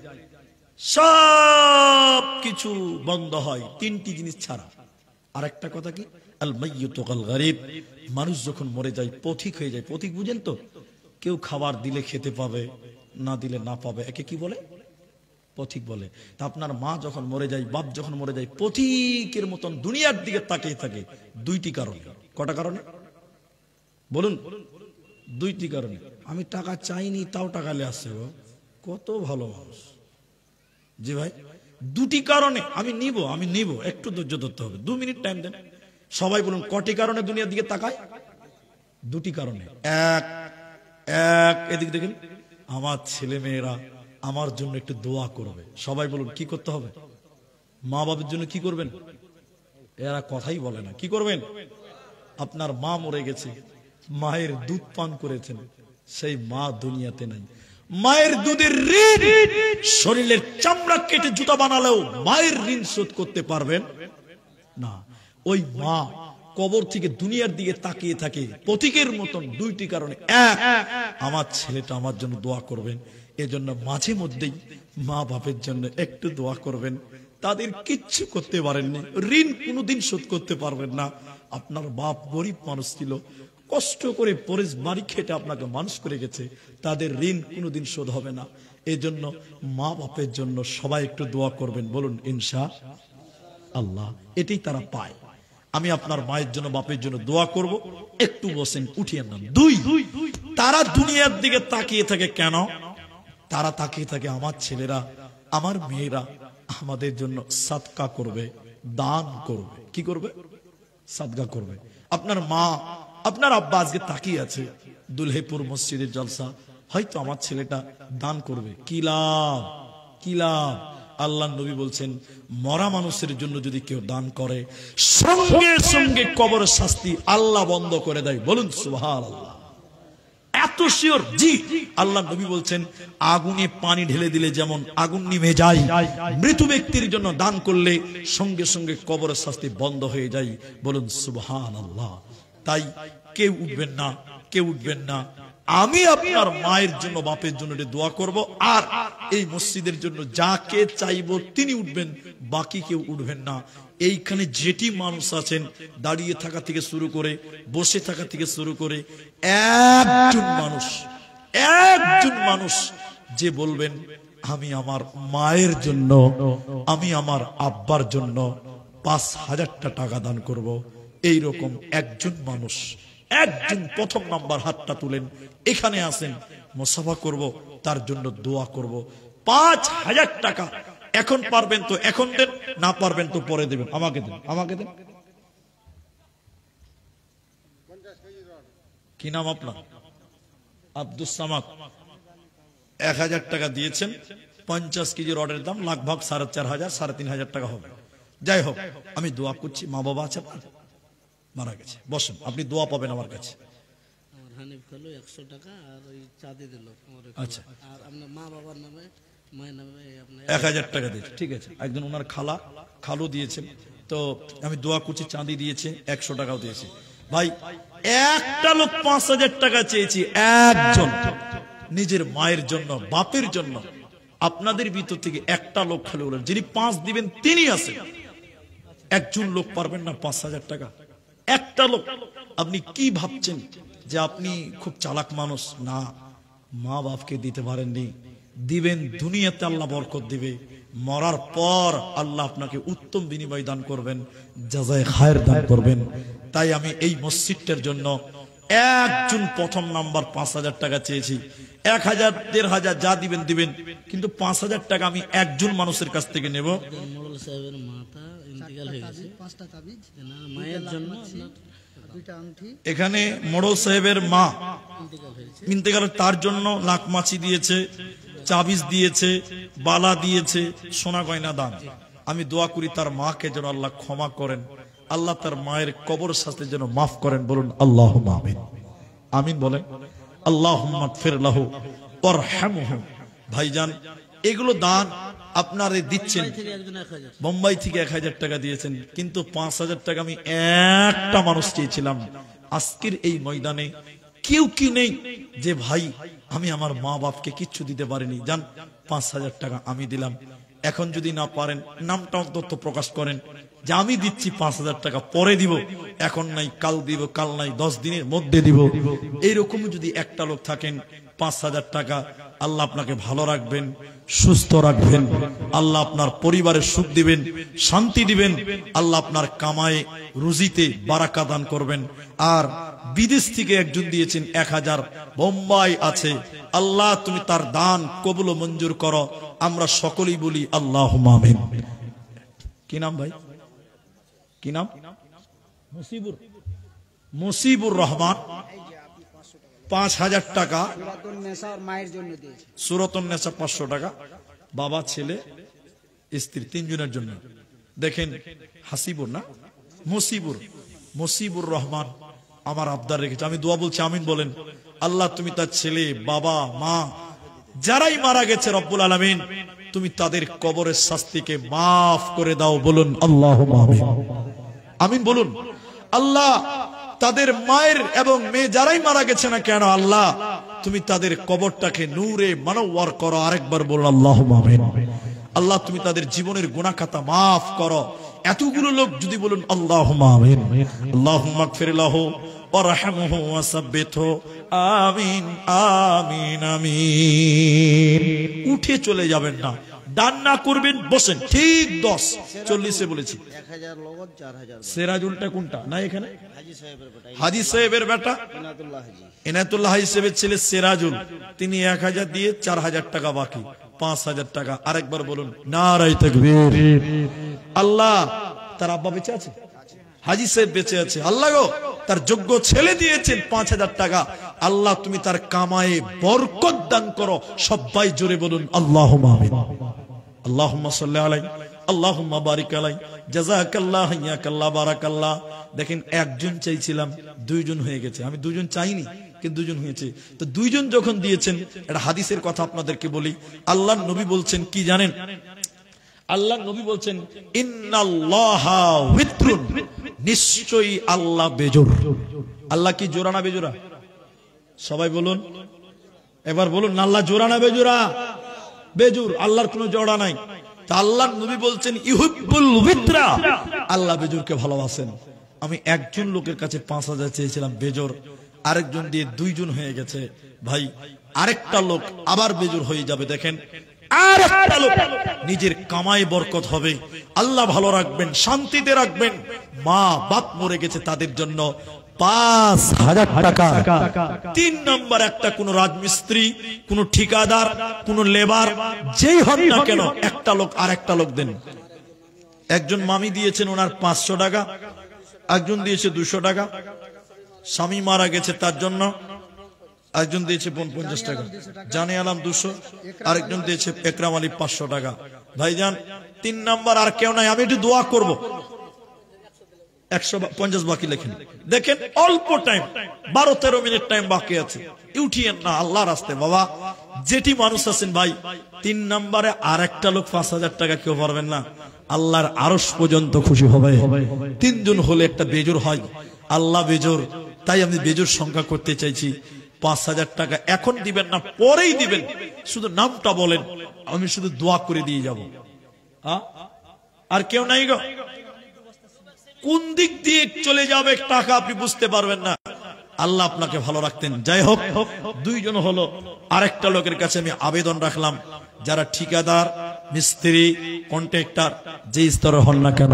সব কিছু বন্ধ হয়, তিনটি জিনিস ছাড়া। আর একটা কথা কি, আল মাইয়িতু কাল গারিব, মানুষ যখন মরে যায় পথিক হয়ে যায়। পথিক বুঝেন তো? কেউ খাবার দিলে খেতে পাবে, না দিলে না পাবে, একে কি বলে? পথিক বলে। তা আপনার মা যখন মরে যায়, বাপ যখন মরে যায়, পথিকের মতন দুনিয়ার দিকে তাকিয়ে থাকে। দুইটি কারণে। কটা কারণে বলুন? দুইটি কারণে। আমি টাকা চাইনি তাও টাকা নিয়ে আসছে, কত ভালো মানুষ। জি ভাই, দুটি কারণে। আমি নিব, একটু ধৈর্য ধরতে হবে, 2 মিনিট টাইম দেন। সবাই বলুন কটি কারণে দুনিয়ার দিকে তাকায়? দুটি কারণে। এক, এদিকে দেখেন, আমার ছেলে মেয়েরা আমার জন্য একটু দোয়া করবে। সবাই বলুন কি করতে হবে? মা বাবার জন্য কি করবেন? এরা কথাই বলে না, কি করবেন? আপনার মা মরে গেছে, মায়ের দুধ পান করেছেন, সেই মা দুনিয়াতে নাই। মায়ের দুধের ঋণ, শরীরের চামড়া কেটে জুতা বানালেও মায়ের ঋণ শোধ করতে পারবেন না। ওই মা কবর থেকে দুনিয়ার দিকে তাকিয়ে থাকে পথিকের মতন। দুইটি কারণে। এক, আমার ছেলেটা আমার জন্য দোয়া করবেন। এজন্য মাঝে মধ্যেই মা বাপের জন্য একটু দোয়া করবেন। তাদের কিচ্ছু করতে পারেননি, ঋণ কোনোদিন শোধ করতে পারবেন না। আপনার বাপ গরিব মানুষ ছিল, কষ্ট করে পরেশ বাড়ি খেটে আপনাকে মানুষ করে গেছে, তাদের ঋণ কোনোদিন শোধ হবে না। এই জন্য মা বাপের জন্য সবাই একটু দোয়া করবেন, বলুন ইনশাআল্লাহ। এটাই তারা পায়। আমি আপনার মায়ের জন্য বাপের জন্য দোয়া করব, একটু বসেন, উঠিয়ে না। দুই, তারা দুনিয়ার দিকে তাকিয়ে থাকে কেন? তারা তাকিয়ে থাকে আমার ছেলেরা, আমার মেয়েরা আমাদের জন্য সাদকা করবে, দান করবে। কি করবে? সাদকা করবে। আপনার মা, আপনার আব্বা আজকে তাকিয়ে আছে দুলহেপুর মসজিদের জলসা, হয়তো আমার ছেলেটা দান করবে। কি লাভ, কি লাভ? আল্লাহ নবী বলছেন মরা মানুষের জন্য যদি কেউ দান করে সঙ্গে সঙ্গে কবর শাস্তি আল্লাহ বন্ধ করে দেয়। বলুন সুবহানাল্লাহ। এত শিওর? জি। আল্লাহ নবী বলছেন আগুনে পানি ঢেলে দিলে যেমন আগুন নিভে যায়, মৃত ব্যক্তির জন্য দান করলে সঙ্গে সঙ্গে কবর শাস্তি বন্ধ হয়ে যায়। বলুন সুবহানাল্লাহ। তাই কেউ উঠবেন না, কেউ উঠবেন না। আমি আপনার মায়ের জন্য বাপের জন্য দোয়া করব, আর এই মসজিদের জন্য যাকে চাইবো তিনি উঠবেন, বাকি কেউ উঠবেন না। এইখানে যেটি মানুষ আছেন, দাঁড়িয়ে থাকা থেকে শুরু করে বসে থাকা থেকে শুরু করে, একজন মানুষ যে বলবেন আমি আমার মায়ের জন্য, আমি আমার আব্বার জন্য 5,000টা টাকা দান করব, এইরকম একজন মানুষ, একজন প্রথম নাম্বার হাতটা তুলেন, এখানে আসেন, মুসাফা করব, তার জন্য দোয়া করব। 5,000 টাকা এখন পারবেন তো এখন দেন, না পারবেন তো পরে দেবেন। আমাকে দেন, আমাকে দেন। কি নাম আপনার? আব্দুস সামাদ। 1,000 টাকা দিয়েছেন। 50 কেজি রডের দাম লাগভাগ 4,500 3,500 টাকা হবে। যাই হোক, আমি দোয়া করছি। মা বাবা আছে আপনার? মারা গেছে। বসেন, আপনি দোয়া পাবেন আমার কাছে। হানিফ খালু 100 টাকা আর ওই চাঁদি দিল। আচ্ছা, আর আপনার মা বাবার নামে, মায়ের নামে আপনার 1,000 টাকা দিয়েছে। ঠিক আছে, একজন ওনার খালু দিয়েছেন, তো আমি দোয়া করছি। চাঁদি দিয়েছে, 100 টাকাও দিয়েছে। ভাই, একটা লোক 5,000 টাকা চেয়েছি, একজন, নিজের মায়ের জন্য, বাপের জন্য। আপনাদের ভিতর থেকে একটা লোক খালি বলেন যিনি 5 দিবেন তিনি আছেন। একজন লোক পারবেন না 5,000 টাকা? একটা লোক। আপনি কি ভাবছেন যে আপনি খুব চালাক মানুষ? না, মা বাপকে দিতে পারেননি, দিবেন, দুনিয়াতে আল্লাহ বরকত দিবে, মরার পর আল্লাহ আপনাকে উত্তম বিনিময় দান করবেন, জাযায়ে খায়ের দান করবেন। তাই আমি এই মসজিদটার জন্য একজন প্রথম নাম্বার 5,000 টাকা চেয়েছি। 1,000 1,500 যা দিবেন দিবেন, কিন্তু 5,000 টাকা আমি একজন মানুষের কাছ থেকে নেব। মোড়ল সাহেবের মাতা ইন্তেকাল হয়ে গেছে, 5টা তাবিজ মায়ের জন্য, এখানে মোড়ল সাহেবের মা ইন্তেকাল, তার জন্য লাখমাছি দিয়েছে, চাবিজ দিয়েছে, বালা দিয়েছে, সোনা গয়না দান। আমি দোয়া করি তার মাকে যেন আল্লাহ ক্ষমা করেন, আল্লাহ তার মায়ের কবর সাথে যেন মাফ করেন, বলুন আল্লাহুম্মা আমিন। আমিন বলেন। আল্লাহুম্মা মাগফির লাহু ওয়ারহামহু। ভাইজান, এগুলো দান আপনারা দিচ্ছেন। বোম্বাই থেকে 1000 টাকা দিয়েছেন, কিন্তু 5000 টাকা আমি একটা মানুষ চেয়েছিলাম। আজকের এই ময়দানে কেউ কি নেই যে ভাই আমি আমার মা বাপকে কিচ্ছু দিতে পারিনি, জান 5000 টাকা আমি দিলাম। এখন যদি না পারেন নামটা অন্তত প্রকাশ করেন যে আমি দিচ্ছি 5000 টাকা, পরে দিব, এখন নাই কাল দিব, কাল নাই 10 দিনের মধ্যে দিব। এইরকম যদি একটা লোক থাকেন, 5000 টাকা, আল্লাহ আপনাকে ভালো রাখবেন, সুস্থ রাখবেন, আল্লাহ আপনার পরিবারের সুখ দিবেন, শান্তি দিবেন, আল্লাহ আপনার কামায়ে রুজিতে বারাকা দান করবেন। আর বিদেশ থেকে একজন দিয়েছেন 1000, বোম্বাই আছে, আল্লাহ তুমি তার দান কবুল ও মঞ্জুর করো। আমরা সকলেই বলি আল্লাহুম্মা আমিন। কি নাম ভাই, কি নাম? মুসিবুর রহমান, 5000 টাকা। সূরাতুন নেসা 500 টাকা, বাবা, ছেলে, স্ত্রী, 3 জনের জন্য। দেখেন, হাসিবুর না মুসিবুর রহমান আমার আবদার রেখেছে। আমি দোয়া বলছি, আমিন বলেন। আল্লাহ তুমি তার ছেলে, বাবা, মা যারাই মারা গেছে, রব্বুল আলামিন তুমি তাদের কবরের শাস্তিকে মাফ করে দাও, বলুন আল্লাহুম্মা আমিন। আমিন বলুন। আল্লাহ তাদের মায়ের এবং মেয়ে যারাই মারা গেছে না কেন, আল্লাহ তুমি তাদের কবরটাকে নূরে মানওয়ার করো। আরেকবার বলুন আল্লাহুম্মা আমিন। আল্লাহ তুমি তাদের জীবনের গুনাহ খাতা মাফ করো। এতগুলো লোক যদি বলুন আল্লাহুম্মা আমিন। আল্লাহুম্মা মাগফির লাহু ওয়ারহামহু ওয়াসাব্বিতহু। আমিন আমিন আমিন। উঠে চলে যাবেন না, দান না করবেন, বসেন। ঠিক 10:40 বলেছি। 1000 লগত 4000। সিরাজুলটা কোনটা? না এখানে হাজী সাহেবের বেটা ইনায়েতুল্লাহ হাজী সাহেবের ছেলে সিরাজুল, তিনি 1000 দিয়ে 4000 টাকা বাকি, 5000 টাকা। আরেকবার বলুন নারায়ে তাকবীর। আল্লাহ তার আব্বা বেঁচে আছে, হাজী সাহেব বেঁচে আছে, আল্লাহ গো তার যোগ্য ছেলে দিয়েছেন 5000 টাকা, আল্লাহ তুমি তার কামায়ে বরকত দান করো। সবাই জোরে বলুন আল্লাহুম্মা আমিন। আল্লাহুম্মা সাল্লি আলাইহি, আল্লাহুম্মা বারিক আলাইহি, জাযাকাল্লাহ, হাইয়াকাল্লাহ, বারাকাল্লাহ। দেখেন, একজন চাইছিলাম, 2 জন হয়ে গেছে। আমি 2 জন চাইনি, কিন্তু 2 জন হয়েছে। তো 2 জন যখন দিয়েছেন, এটা হাদিসের কথা আপনাদেরকে বলি। আল্লাহর নবী বলছেন কি জানেন? আল্লাহ নবী বলছেন ইন্নাল্লাহা ওয়িত্রুন, নিশ্চয়ই আল্লাহ বেজোড়। আল্লাহ কি জোড়া না বেজোড়া? সবাই বলুন, এবার বলুন, আল্লাহ জোড়া না বেজোড়া? বেজোড়। আল্লাহর কোনো জোড়া নাই। তা আল্লাহর নবী বলছেন ইউহিব্বুল ওয়িত্রা, আল্লাহ বেজোড়কে ভালোবাসেন। আমি একজন লোকের কাছে 5000 চেয়েছিলাম বেজোড়, আরেকজন দিয়ে 2 জন হয়ে গেছে। ভাই, আরেকটা লোক আবার বেজোড় হয়ে যাবে। দেখেন, আর একটা লোক নিজের কামাই বরকত হবে, আল্লাহ ভালো রাখবেন, শান্তিতে রাখবেন। মা বাপ মরে গেছে, তাদের জন্য 5000 টাকা। 3 নম্বর, একটা কোন রাজমিস্ত্রি, কোন ঠিকাদার, কোন লেবার, যেই হন না কেন, একটা লোক আর একটা লোক দেন। একজন মামি দিয়েছেন ওনার 500 টাকা, একজন দিয়েছে 200 টাকা। স্বামী মারা গেছে তার জন্য একজন দিয়েছে 50 টাকা, জানে আলম 200, আরেকজন দিয়েছে একরাম আলী 500 টাকা। ভাইজান, 3 নম্বর আর কেউ নাই। আমি একটু দোয়া করব, 150 বাকি লেখেন। দেখেন, অল্প টাইম, 12-13 মিনিট টাইম বাকি আছে। উঠিয়েন না আল্লাহ রাস্তায়। বাবা, যেটি মানুষ আছেন ভাই, 3 নম্বরে আর একটা লোক 5000 টাকা কেউ পারবেন না, আল্লাহর আরশ পর্যন্ত খুশি হবে। 3 জন হলে একটা বেজোড় হয়। আল্লাহ বেজোড়, তাই আমি বেজোড় সংখ্যা করতে চাইছি। 5000 টাকা এখন দিবেন না, পরেই দিবেন। শুধু নামটা বলেন, আমি শুধু দোয়া করে দিয়ে যাব। আর কেউ নাই গো? কোন দিক দিয়ে চলে যাবে টাকা আপনি বুঝতে পারবেন না। আল্লাহ আপনাকে ভালো রাখতেন। যাই হোক, 2 জন হলো। আরেকটা লোকের কাছে আমি আবেদন রাখলাম, যারা ঠিকাদার, মিস্ত্রি, কন্ট্রাক্টর, যে স্তরে হন না কেন,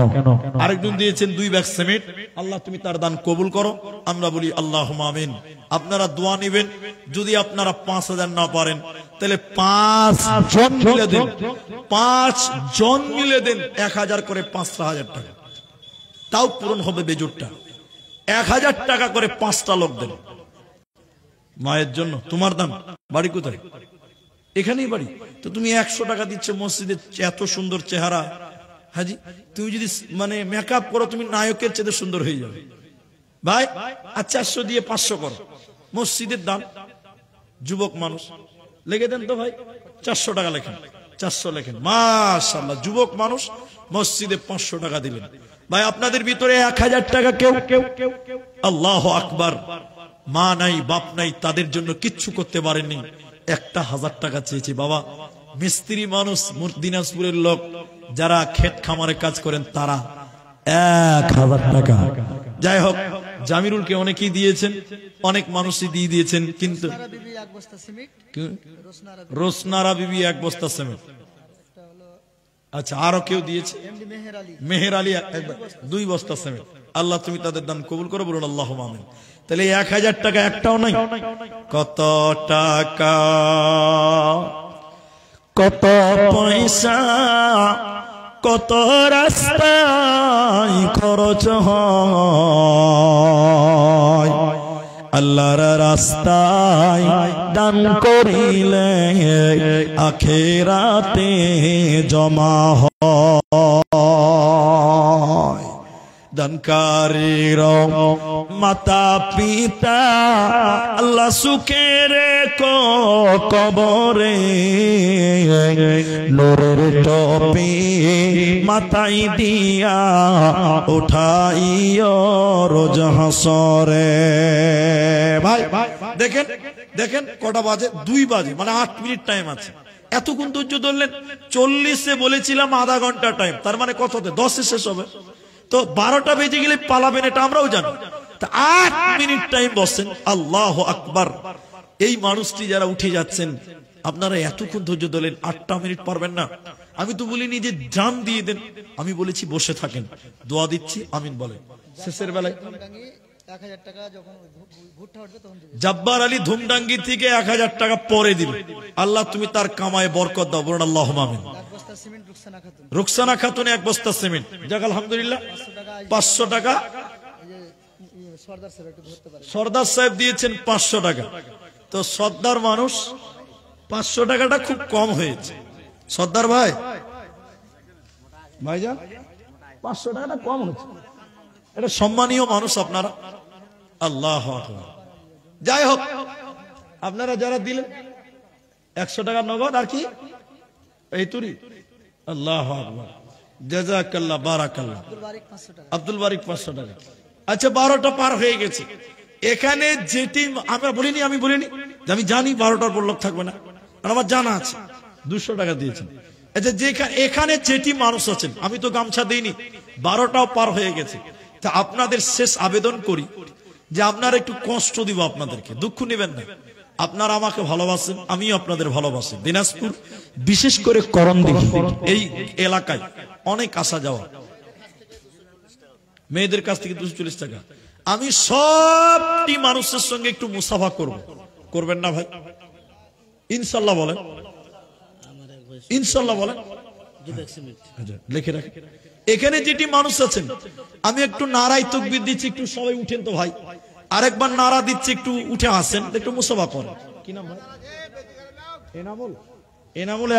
আরেকজন দিয়েছেন 2 ব্যাগ সিমেন্ট, আল্লাহ তুমি তার দান কবুল করো। আমরা বলি আল্লাহুম্মা আমিন। আপনারা দোয়া নেবেন। যদি আপনারা 5000 না পারেন, তাহলে 5 জন মিলে দেন, 5 জন মিলে দেন 1000 করে, 5000 টাকা, তাও পূরণ হবে বেজোড়টা। 1000 টাকা করে 5টা লোক দেন মায়ের জন্য। তোমার দাম, বাড়ি কোথায়? এখানেই বাড়ি। তো তুমি 100 টাকা দিচ্ছ মসজিদে, এত সুন্দর চেহারা, হাজি তুমি যদি মানে মেকআপ করো তুমি নায়কের চেয়ে সুন্দর হয়ে যাবে ভাই। আর 400 দিয়ে 500 করো, মসজিদের দান, যুবক মানুষ লেগে দেন তো ভাই, 400 টাকা লেখেন, 400 লেখেন, মাশাআল্লাহ যুবক মানুষ মসজিদে 500 টাকা দিলেন ভাই। আপনাদের ভিতরে 1000 টাকা কেউ আল্লাহু আকবার, মা নাই বাপ নাই, তাদের জন্য কিচ্ছু করতে পারেননি, 1000 টাকা চেয়েছি বাবা। মিস্ত্রি মানুষ, দিনাজপুরের লোক যারা ক্ষেত খামারে কাজ করেন তারা 1000 টাকা। যাই হোক, জামিরুলকে অনেকেই দিয়েছেন, অনেক মানুষই দিয়ে দিয়েছেন, কিন্তু রোসনারা বিবি 1 বস্তা সিমেন্ট। আচ্ছা, আরো কেউ দিয়েছে, মেহের আলী 2 বস্তা সিমেন্ট। আল্লাহ তুমি তাদের দান কবুল করো, বলুন আল্লাহুম্মা আমিন। তাহলে 1000 টাকা একটাও নাই। কত টাকা কত পয়সা কত রাস্তায় খরচ হয়, আল্লাহর রাস্তায় দান করিলে আখিরাতে জমা হয়। দানকারীর মাতা পিতা আল্লাহ সুখের কবরে নূরের টপি মাথায় দিয়া উঠাইও রোজ হাসরে। ভাই দেখেন দেখেন কটা বাজে, 2 বাজে, মানে 8 মিনিট টাইম আছে। এতক্ষণ ধৈর্য ধরলেন, 40-এ বলেছিলাম আধা ঘন্টা টাইম, তার মানে কততে 10-এ শেষ হবে। তো 12টা বেজে গেলে পালাবেন, এটা আমরাও জানি। 8 মিনিট টাইম বসেন, আল্লাহু আকবার। এই মানুষটি যারা উঠে যাচ্ছেন, আপনারা এতক্ষণ ধৈর্য ধরলেন, 8টা মিনিট পারবেন না? আমি তো বলিনি যে জান দিয়ে দেন, আমি বলেছি বসে থাকেন, দোয়া দিচ্ছি, আমিন বলেন। শেষের বেলায় 1000 টাকা যখন ভুট্টা উঠবে তখন দিবে। জব্বার আলী ধুমডাঙ্গি থেকে 1000 টাকা পরে দিবে। আল্লাহ তুমি তার কামায় বরকত দাও, বলুন আল্লাহুম্মা আমিন। 1 বস্তা সিমেন্ট রুকসানা খাতুন 1 বস্তা সিমেন্ট, যাক আলহামদুলিল্লাহ। 500 টাকা সর্দার সাহেব দিয়েছেন, 500 টাকা। তো সর্দার মানুষ, 500 টাকাটা খুব কম হয়েছে। সর্দার ভাই, ভাইজান 500 টাকাটা কম হয়েছে, এটা সম্মানীয় মানুষ আপনারা, আল্লাহু আকবার। যাই হোক, আপনারা যারা দিলেন 100 টাকা নগদ, আর কি এই তুরি, আল্লাহু আকবার, জাযাকাল্লাহ, বারাকাল্লাহ। আব্দুল বারিক 500 টাকা। আচ্ছা, 12টা পার হয়ে গেছে। এখানে যেটি আমরা বলিনি, আমি বলিনি যে আমি জানি 12টার পর লোক থাকবে না, আর আমার জানা আছে 200 টাকা দিয়েছেন। আচ্ছা, এখানে যেটি মানুষ আছেন, আমি তো গামছা দিইনি, 12টাও পার হয়ে গেছে। তা আপনাদের শেষ আবেদন করি যে আপনারা একটু কষ্ট দিব আপনাদেরকে, দুঃখ নেবেন না। আপনারা আমাকে ভালোবাসেন, আমিও আপনাদের ভালোবাসি। দিনাজপুর, বিশেষ করে করণদিঘি, এই এলাকায় অনেক আসা যাওয়া, মেয়েদের কাছ থেকে 240 টাকা। আমি সবটি মানুষের সঙ্গে একটু মুসাফা করব, করবেন না ভাই? ইনশাল্লাহ বলেন, ইনশাল্লাহ বলেন, লিখে রাখেন। এখানে যেটি মানুষ আছেন, আমি একটু নারাই তাকবীর দিচ্ছি, একটু সবাই উঠেন তো ভাই। আরেকবার নারা দিচ্ছি, একটু উঠে আসেন, একটু মুসাফা করেন। কি নাম ভাই? এনামুল। এনামুল